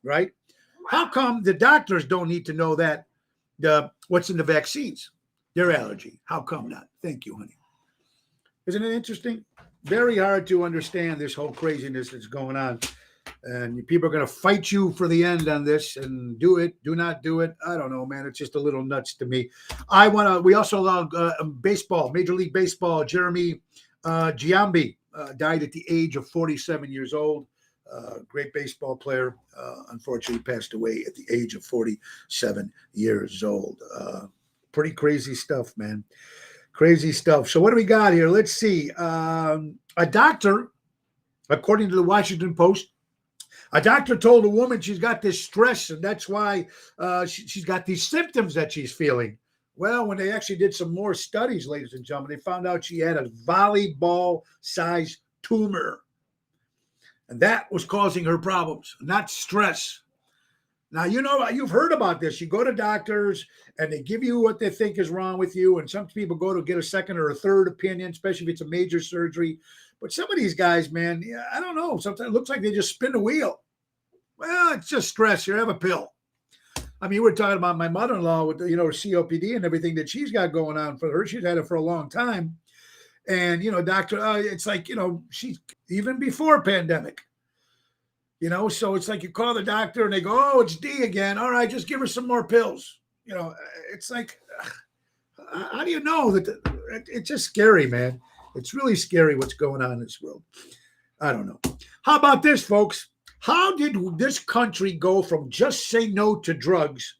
right? How come the doctors don't need to know that what's in the vaccines? Their allergy. How come not? Thank you, honey. Isn't it interesting? Very hard to understand this whole craziness that's going on. And people are going to fight you for the end on this and do it, do not do it. I don't know, man. It's just a little nuts to me. We also love baseball, Major League Baseball. Jeremy Giambi died at the age of 47 years old. Great baseball player. Unfortunately passed away at the age of 47 years old. Pretty crazy stuff, man. Crazy stuff. So what do we got here? Let's see. A doctor, according to the Washington Post, a doctor told a woman she's got this stress, and that's why she's got these symptoms that she's feeling. Well, when they actually did some more studies, ladies and gentlemen, they found out she had a volleyball-sized tumor. And that was causing her problems, not stress. Now, you've heard about this. You go to doctors and they give you what they think is wrong with you. And some people go to get a second or a third opinion, especially if it's a major surgery. But some of these guys, man, I don't know. Sometimes it looks like they just spin the wheel. Well, it's just stress. You have a pill. I mean, we're talking about my mother-in-law with, COPD and everything that she's got going on for her. She's had it for a long time. And, doctor, it's like, she's even before pandemic. So it's like you call the doctor and they go, oh, it's D again. All right, just give her some more pills. It's like, how do you know that? It's just scary, man. It's really scary what's going on in this world. I don't know. How about this, folks? How did this country go from just say no to drugs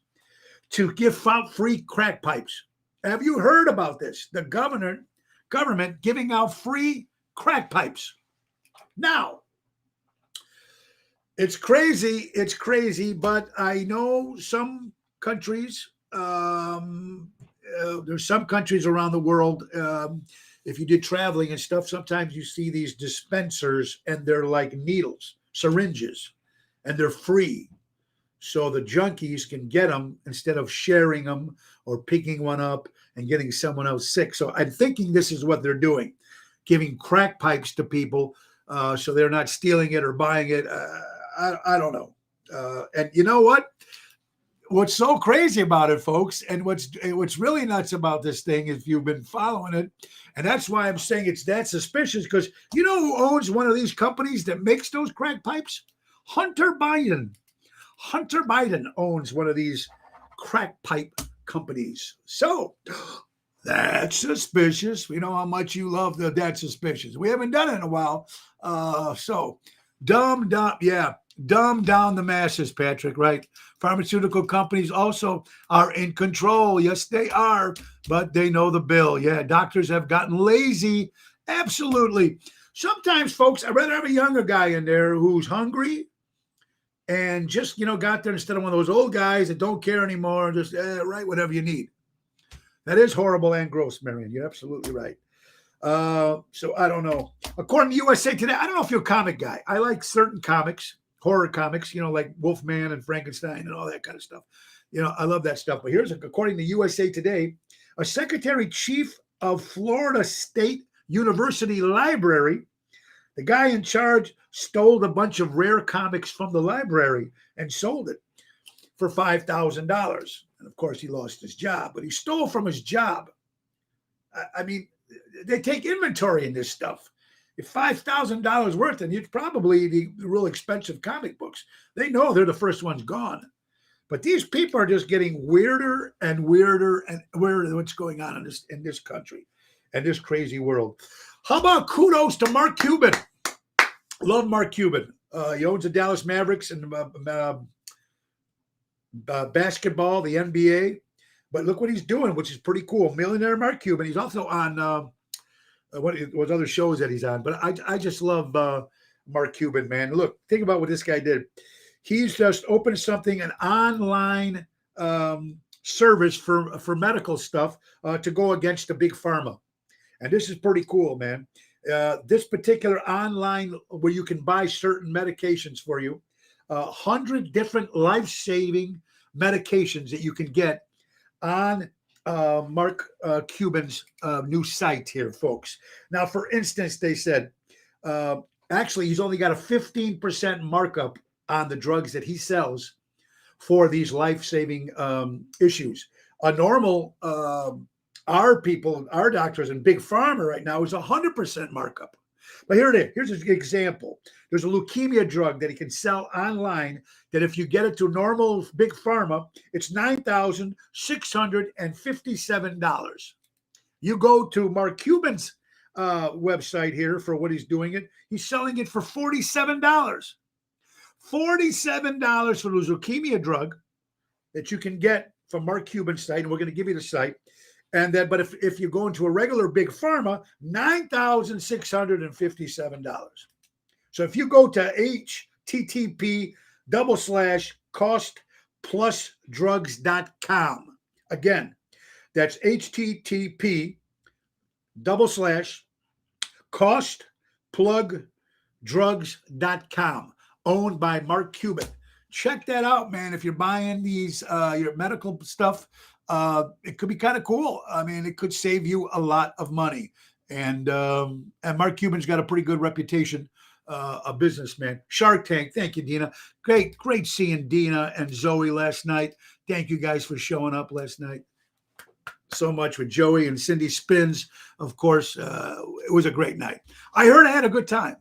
to give out free crack pipes? Have you heard about this? The government giving out free crack pipes. Now, it's crazy, but I know some countries, there's some countries around the world, if you did traveling and stuff, sometimes you see these dispensers and they're like needles, syringes, and they're free. So the junkies can get them instead of sharing them or picking one up and getting someone else sick. So I'm thinking this is what they're doing, giving crack pipes to people so they're not stealing it or buying it. I don't know. And you know what? What's so crazy about it, folks, and what's really nuts about this thing, if you've been following it, and that's why I'm saying it's that suspicious, because you know who owns one of these companies that makes those crack pipes? Hunter Biden. Hunter Biden owns one of these crack pipe companies. So that's suspicious. We know how much you love that's suspicious. We haven't done it in a while. So dumb down the masses, Patrick, right? Pharmaceutical companies also are in control. Yes, they are, but they know the bill. Yeah, doctors have gotten lazy. Absolutely. Sometimes, folks, I'd rather have a younger guy in there who's hungry and just, got there instead of one of those old guys that don't care anymore and just write whatever you need. That is horrible and gross, Marion. You're absolutely right. So I don't know. According to USA Today, I don't know if you're a comic guy. I like certain comics, horror comics, like Wolfman and Frankenstein and all that kind of stuff. I love that stuff. But according to USA Today, a secretary chief of Florida State University Library, the guy in charge stole a bunch of rare comics from the library and sold it for $5,000. And of course, he lost his job, but he stole from his job. I mean, they take inventory in this stuff. If $5,000 worth, and it's probably the real expensive comic books. They know they're the first ones gone. But these people are just getting weirder and weirder and weirder what's going on in this country and this crazy world. How about kudos to Mark Cuban? Love Mark Cuban. He owns the Dallas Mavericks and basketball, the NBA. But look what he's doing, which is pretty cool. Millionaire Mark Cuban. He's also on what other shows that he's on. But I just love Mark Cuban, man. Look, think about what this guy did. He's just opened something, an online service for medical stuff to go against the big pharma. And this is pretty cool, man. This particular online where you can buy certain medications for you, 100 different life-saving medications that you can get on Mark Cuban's new site here, folks. Now, for instance, they said, actually, he's only got a 15% markup on the drugs that he sells. for these life-saving issues. A normal, our doctors in Big Pharma right now is 100% markup. But here it is. Here's an example. There's a leukemia drug that he can sell online that if you get it to normal Big Pharma, it's $9,657. You go to Mark Cuban's website here for what he's doing it. He's selling it for $47. $47 for the leukemia drug that you can get from Mark Cuban's site, and we're going to give you the site. And then, but if you go into a regular Big Pharma, $9,657. So if you go to http://costplusdrugs.com, again, that's http://costplugdrugs.com, owned by Mark Cuban. Check that out, man. If you're buying these your medical stuff, it could be kind of cool. I mean, it could save you a lot of money. And Mark Cuban's got a pretty good reputation, a businessman. Shark Tank. Thank you, Dina. Great seeing Dina and Zoe last night. Thank you guys for showing up last night. So much with Joey and Cindy Spins. Of course, it was a great night. I heard I had a good time.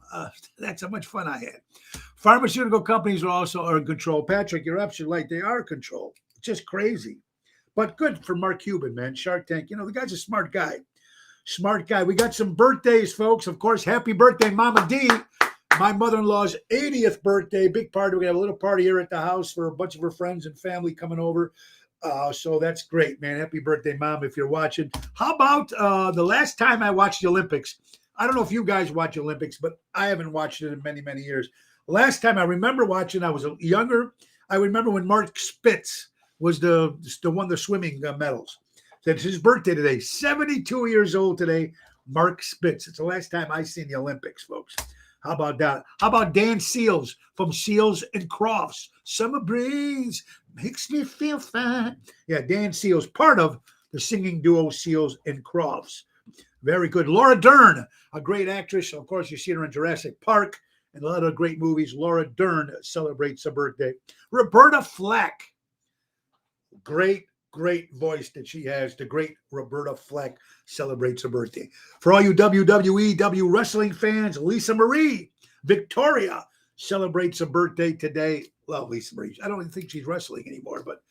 That's how much fun I had. Pharmaceutical companies are in control. Patrick, you're absolutely right. They are in control. It's just crazy. But good for Mark Cuban, man. Shark Tank. You know, the guy's a smart guy. Smart guy. We got some birthdays, folks. Of course, happy birthday, Mama D. My mother-in-law's 80th birthday. Big party. We got a little party here at the house for a bunch of her friends and family coming over. So that's great, man. Happy birthday, Mom, if you're watching. How about the last time I watched the Olympics? I don't know if you guys watch Olympics, but I haven't watched it in many, many years. Last time I remember watching, I was younger. I remember when Mark Spitz was the swimming medals. It's his birthday today. 72 years old today, Mark Spitz. It's the last time I seen the Olympics, folks. How about that? How about Dan Seals from Seals and Crofts? Summer breeze makes me feel fine. Yeah, Dan Seals, part of the singing duo Seals and Crofts. Very good. Laura Dern, a great actress. Of course, you see her in Jurassic Park and a lot of great movies. Laura Dern celebrates her birthday. Roberta Flack. Great voice that she has. The great Roberta Flack celebrates her birthday. For all you WWE Wrestling fans, Lisa Marie Victoria celebrates her birthday today. Well, Lisa Marie, I don't even think she's wrestling anymore, but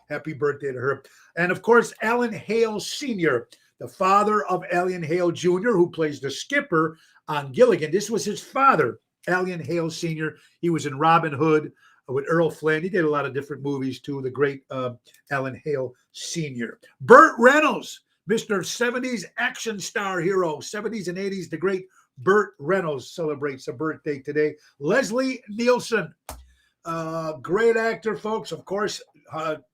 happy birthday to her. And of course, Alan Hale Sr., the father of Alan Hale Jr., who plays the skipper on Gilligan. This was his father, Alan Hale Sr. He was in Robin Hood with Earl Flynn. He did a lot of different movies too, the great Alan Hale Sr. Burt Reynolds, Mr. 70s action star hero, 70s and 80s, the great Burt Reynolds celebrates a birthday today. Leslie Nielsen, great actor, folks. Of course,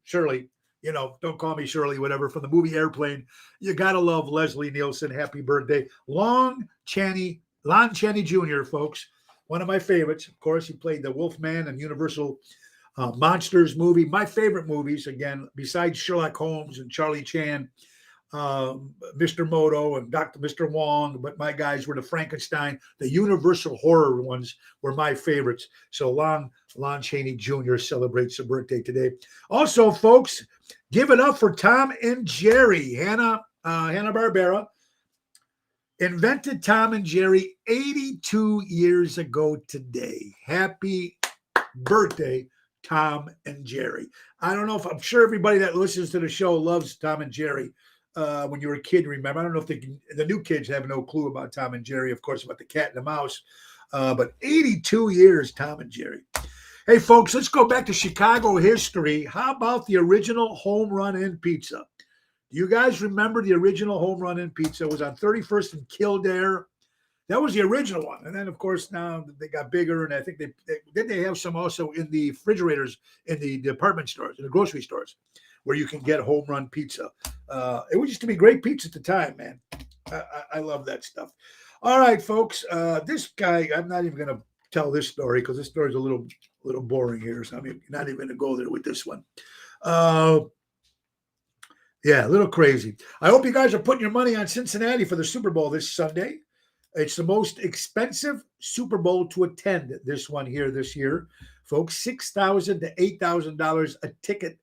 Shirley, you know, don't call me Shirley, whatever, from the movie Airplane. You got to love Leslie Nielsen. Happy birthday. Lon Chaney Jr., folks. One of my favorites. Of course, he played the Wolfman and Universal Monsters movie. My favorite movies, again, besides Sherlock Holmes and Charlie Chan, Mr. Moto and Mr. Wong, but my guys were the Frankenstein, the Universal horror ones were my favorites. So Lon Chaney Jr. celebrates a birthday today. Also, folks, give it up for Tom and Jerry. Hanna-Barbera invented Tom and Jerry 82 years ago today. Happy birthday, Tom and Jerry. I'm sure everybody that listens to the show loves Tom and Jerry. When you were a kid, remember? I don't know if the new kids have no clue about Tom and Jerry, of course, about the cat and the mouse. But 82 years, Tom and Jerry. Hey, folks, let's go back to Chicago history. How about the original home run in pizza? Do you guys remember the original home run in pizza? It was on 31st and Kildare. That was the original one. And then, of course, now they got bigger. And I think they have some also in the refrigerators, in the department stores, in the grocery stores, where you can get home run pizza. It used to be great pizza at the time, man. I love that stuff. All right, folks. This guy, I'm not even going to tell this story because this story is a little boring here. So I'm not even going to go there with this one. Yeah, a little crazy. I hope you guys are putting your money on Cincinnati for the Super Bowl this Sunday. It's the most expensive Super Bowl to attend, this one here this year. Folks, $6,000 to $8,000 a ticket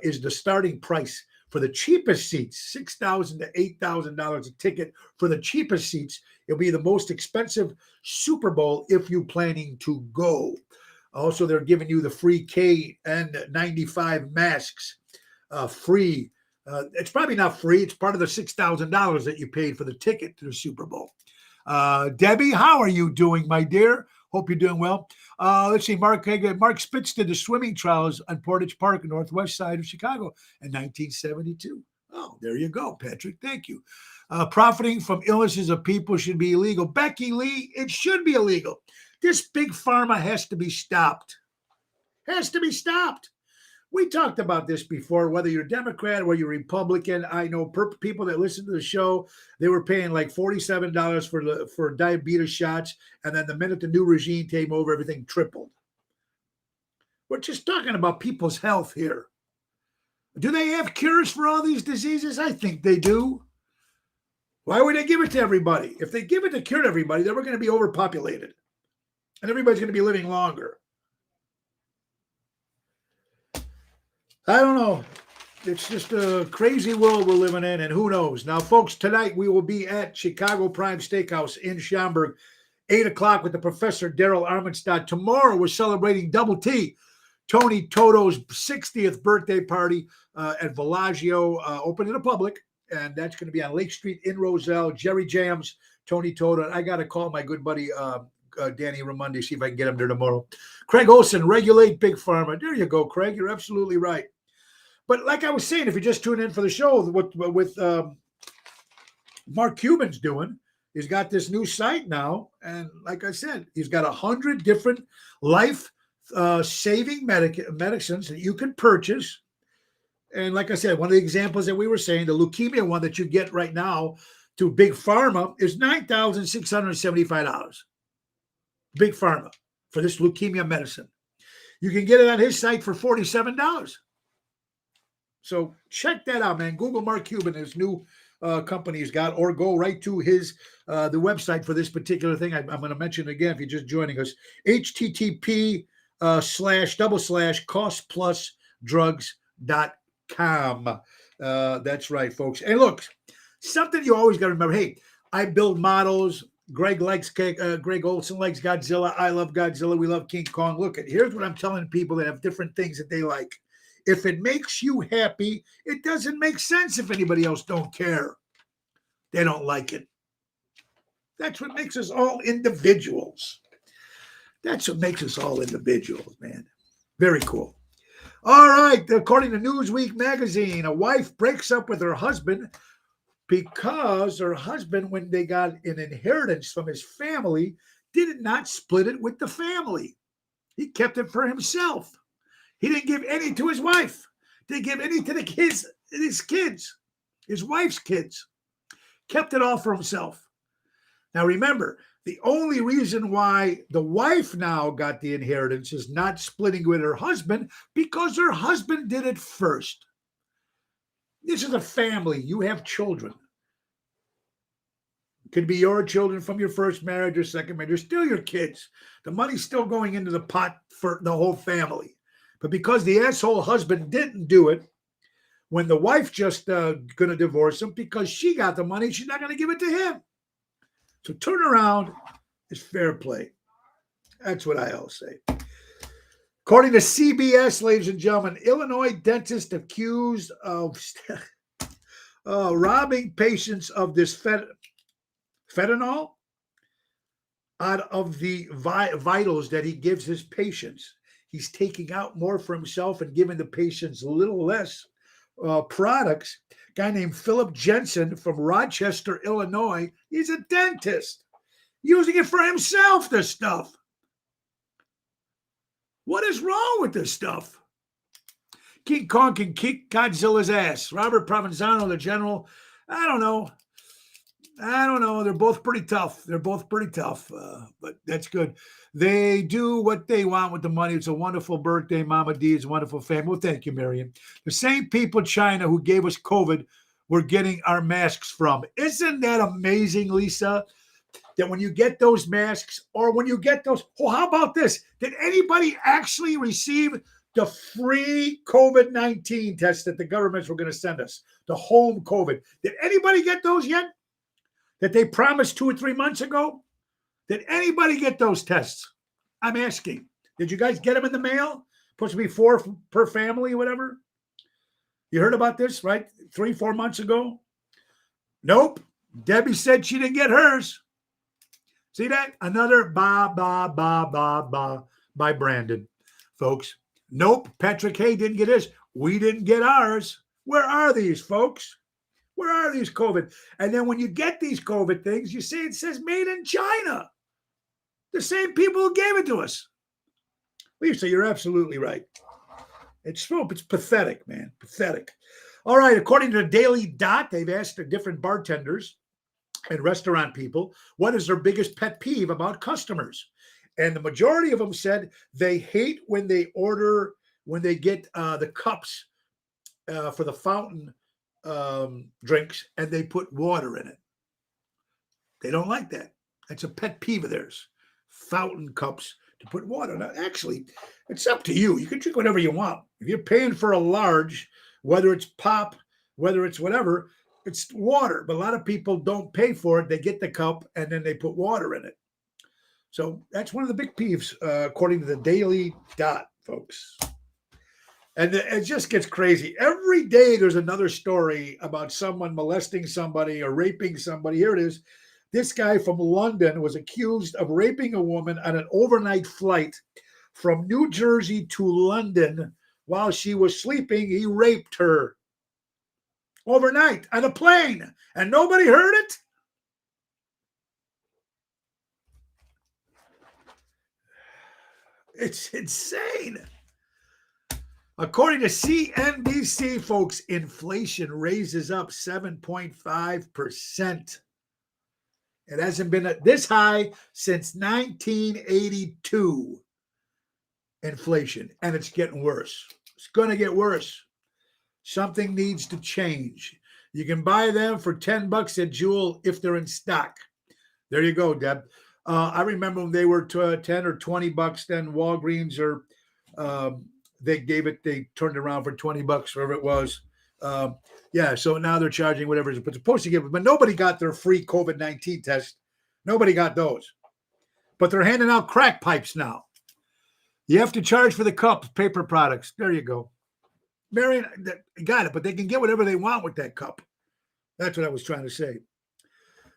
is the starting price for the cheapest seats. $6,000 to $8,000 a ticket for the cheapest seats. It'll be the most expensive Super Bowl if you're planning to go. Also, they're giving you the free KN95 masks, free. It's probably not free. It's part of the $6,000 that you paid for the ticket to the Super Bowl. Debbie, how are you doing, my dear? Hope you're doing well. Let's see. Mark Spitz did the swimming trials on Portage Park, northwest side of Chicago in 1972. Oh, there you go, Patrick. Thank you. Profiting from illnesses of people should be illegal. Becky Lee, it should be illegal. This big pharma has to be stopped. Has to be stopped. We talked about this before, whether you're Democrat or you're Republican. I know people that listen to the show, they were paying like $47 for diabetes shots. And then the minute the new regime came over, everything tripled. We're just talking about people's health here. Do they have cures for all these diseases? I think they do. Why would they give it to everybody? If they give it to cure everybody, then we're going to be overpopulated. And everybody's going to be living longer. I don't know. It's just a crazy world we're living in, and who knows? Now, folks, tonight we will be at Chicago Prime Steakhouse in Schaumburg, 8 o'clock with the Professor Daryl Armenstadt. Tomorrow we're celebrating Double T, Tony Toto's 60th birthday party at Villaggio, open to the public, and that's going to be on Lake Street in Roselle. Jerry Jams, Tony Toto. I got to call my good buddy Danny Ramundi, see if I can get him there tomorrow. Craig Olson, regulate Big Pharma. There you go, Craig. You're absolutely right. But like I was saying, if you just tune in for the show, with Mark Cuban's doing, he's got this new site now. And like I said, he's got 100 different life-saving medicines that you can purchase. And like I said, one of the examples that we were saying, the leukemia one that you get right now to Big Pharma is $9,675. Big Pharma for this leukemia medicine. You can get it on his site for $47. So check that out, man. Google Mark Cuban, his new company he's got, or go right to his the website for this particular thing. I'm going to mention it again if you're just joining us. http://costplusdrugs.com. That's right, folks. And look, something you always got to remember. Hey, I build models. Greg Olson likes Godzilla. I love Godzilla. We love King Kong. Look, here's what I'm telling people that have different things that they like. If it makes you happy, it doesn't make sense if anybody else don't care. They don't like it. That's what makes us all individuals. That's what makes us all individuals, man. Very cool. All right. According to Newsweek magazine, a wife breaks up with her husband because her husband, when they got an inheritance from his family, did not split it with the family. He kept it for himself. He didn't give any to his wife. Didn't give any to his kids, his wife's kids. Kept it all for himself. Now remember, the only reason why the wife now got the inheritance is not splitting with her husband because her husband did it first. This is a family. You have children. It could be your children from your first marriage or second marriage. They're still your kids. The money's still going into the pot for the whole family. But because the asshole husband didn't do it, when the wife just going to divorce him because she got the money, she's not going to give it to him. So turn around is fair play. That's what I always say. According to CBS, ladies and gentlemen, Illinois dentist accused of robbing patients of this fentanyl out of the vitals that he gives his patients. He's taking out more for himself and giving the patients a little less products. A guy named Philip Jensen from Rochester, Illinois, he's a dentist using it for himself, this stuff. What is wrong with this stuff? King Kong can kick Godzilla's ass. Robert Provenzano, the general, I don't know. They're both pretty tough. But that's good. They do what they want with the money. It's a wonderful birthday, Mama D. It's a wonderful family. Well, thank you, Marion. The same people in China who gave us COVID, we're getting our masks from. Isn't that amazing, Lisa? that when you get those masks or when you get those, oh, how about this? Did anybody actually receive the free COVID-19 tests that the governments were going to send us? The home COVID. Did anybody get those yet? That they promised 2 or 3 months ago? Did anybody get those tests? I'm asking. Did you guys get them in the mail? Supposed to be 4 per family, whatever. You heard about this, right? 3, 4 months ago? Nope. Debbie said she didn't get hers. See that? Another ba by Brandon, folks. Nope. Patrick Hay didn't get his. We didn't get ours. Where are these, folks? Where are these COVID? And then when you get these COVID things, you see it says made in China. The same people who gave it to us. Lisa, you're absolutely right. It's pathetic, man. Pathetic. All right. According to the Daily Dot, they've asked the different bartenders and restaurant people, what is their biggest pet peeve about customers? And the majority of them said they hate when they get the cups for the fountain drinks and they put water in it. They don't like that. That's a pet peeve of theirs. Fountain cups to put water. Now, actually, it's up to you. You can drink whatever you want. If you're paying for a large, whether it's pop, whether it's whatever, it's water. But a lot of people don't pay for it. They get the cup and then they put water in it. So that's one of the big peeves, according to the Daily Dot, folks. And it just gets crazy. Every day there's another story about someone molesting somebody or raping somebody. Here it is. This guy from London was accused of raping a woman on an overnight flight from New Jersey to London while she was sleeping. He raped her overnight on a plane, and nobody heard it. It's insane. According to CNBC, folks, inflation raises up 7.5%. It hasn't been this high since 1982. Inflation, and it's getting worse. It's going to get worse. Something needs to change. You can buy them for $10 at Jewel if they're in stock. There you go, Deb. I remember when they were 10 or $20, then Walgreens or they turned around for $20, whatever it was. Yeah, so now they're charging whatever it's supposed to give, but nobody got their free COVID-19 test. Nobody got those. But they're handing out crack pipes now. You have to charge for the cups, paper products. There you go. Marion got it, but they can get whatever they want with that cup. That's what I was trying to say.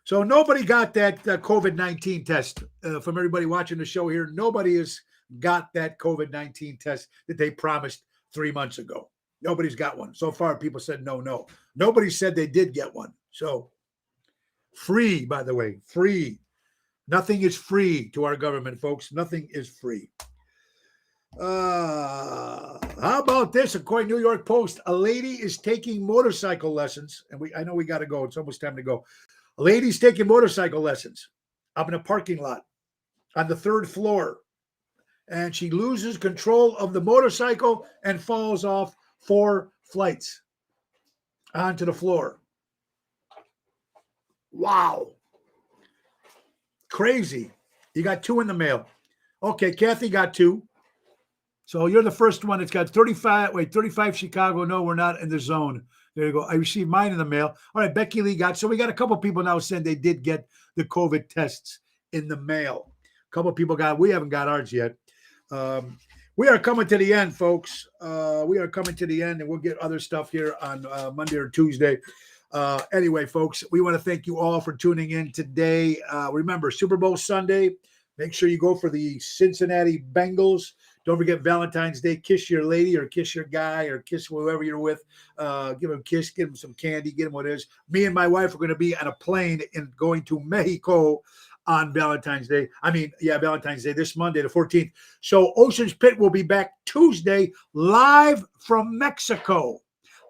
So nobody got that COVID-19 test. From everybody watching the show here, nobody has got that COVID-19 test that they promised 3 months ago. Nobody's got one. So far, people said no. Nobody said they did get one. So free, by the way, free. Nothing is free to our government, folks. Nothing is free. How about this? According to New York Post, a lady is taking motorcycle lessons. And I know we got to go. It's almost time to go. A lady's taking motorcycle lessons up in a parking lot on the 3rd floor. And she loses control of the motorcycle and falls off 4 flights onto the floor. Wow. Crazy. You got 2 in the mail. Okay, Kathy got 2. So you're the first one. It's got 35 Chicago. No, we're not in the zone. There you go. I received mine in the mail. All right, Becky Lee got. So we got a couple people now saying they did get the COVID tests in the mail. A couple people got. We haven't got ours yet. We are coming to the end, folks. We are coming to the end, and we'll get other stuff here on Monday or Tuesday. Anyway, folks, we want to thank you all for tuning in today. Remember, Super Bowl Sunday. Make sure you go for the Cincinnati Bengals. Don't forget Valentine's Day. Kiss your lady or kiss your guy or kiss whoever you're with. Give him a kiss. Give him some candy. Get him what it is. Me and my wife are going to be on a plane and going to Mexico on Valentine's Day. Valentine's Day, this Monday, the 14th. So Ocean's Pit will be back Tuesday, live from Mexico.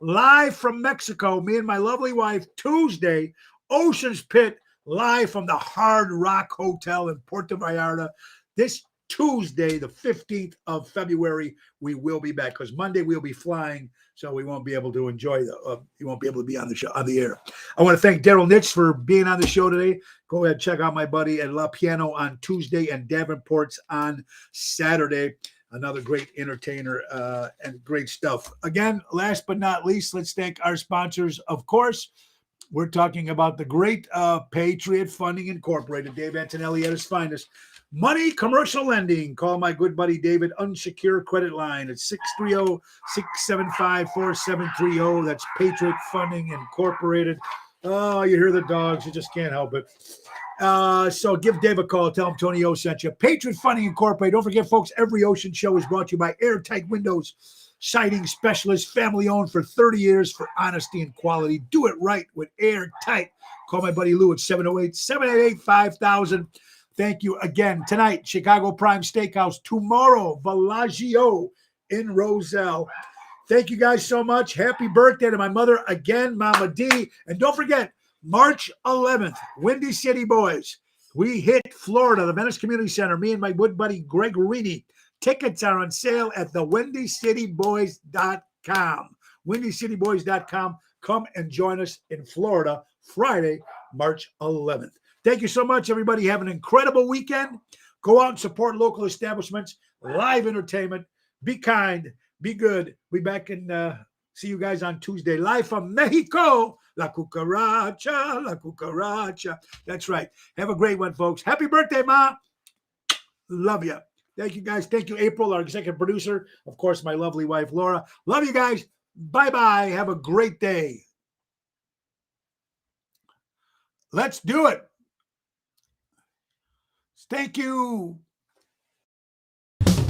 Live from Mexico. Me and my lovely wife, Tuesday, Ocean's Pit, live from the Hard Rock Hotel in Puerto Vallarta. This Tuesday, the 15th of February, we will be back because Monday we'll be flying, so we won't be able to enjoy you won't be able to be on the show, on the air. I want to thank Daryl Nits for being on the show today. Go ahead, check out my buddy at La Piano on Tuesday and Davenport's on Saturday. Another great entertainer and great stuff. Again, last but not least, let's thank our sponsors, of course. We're talking about the great Patriot Funding Incorporated, Dave Antonelli at his finest. Money Commercial Lending. Call my good buddy David, unsecured credit line at 630-675-4730. That's Patriot Funding Incorporated. Oh, you hear the dogs. You just can't help it. So give Dave a call. Tell him Tony O sent you. Patriot Funding Incorporated. Don't forget, folks, every Ocean show is brought to you by Airtight Windows, siding specialist, family owned for 30 years for honesty and quality. Do it right with Airtight. Call my buddy Lou at 708-788-5000. Thank you again. Tonight, Chicago Prime Steakhouse. Tomorrow, Bellagio in Roselle. Thank you guys so much. Happy birthday to my mother again, Mama D. And don't forget, March 11th, Windy City Boys. We hit Florida, the Venice Community Center. Me and my good buddy Greg Rini. Tickets are on sale at the WindyCityBoys.com. WindyCityBoys.com. Come and join us in Florida Friday, March 11th. Thank you so much, everybody. Have an incredible weekend. Go out and support local establishments, live entertainment. Be kind. Be good. Be back and see you guys on Tuesday. Live from Mexico. La cucaracha, la cucaracha. That's right. Have a great one, folks. Happy birthday, Ma. Love you. Thank you, guys. Thank you, April, our executive producer. Of course, my lovely wife, Laura. Love you guys. Bye-bye. Have a great day. Let's do it. Thank you.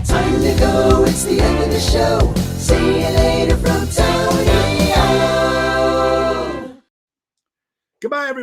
Time to go, it's the end of the show. See you later from Tony O.
Goodbye, everybody.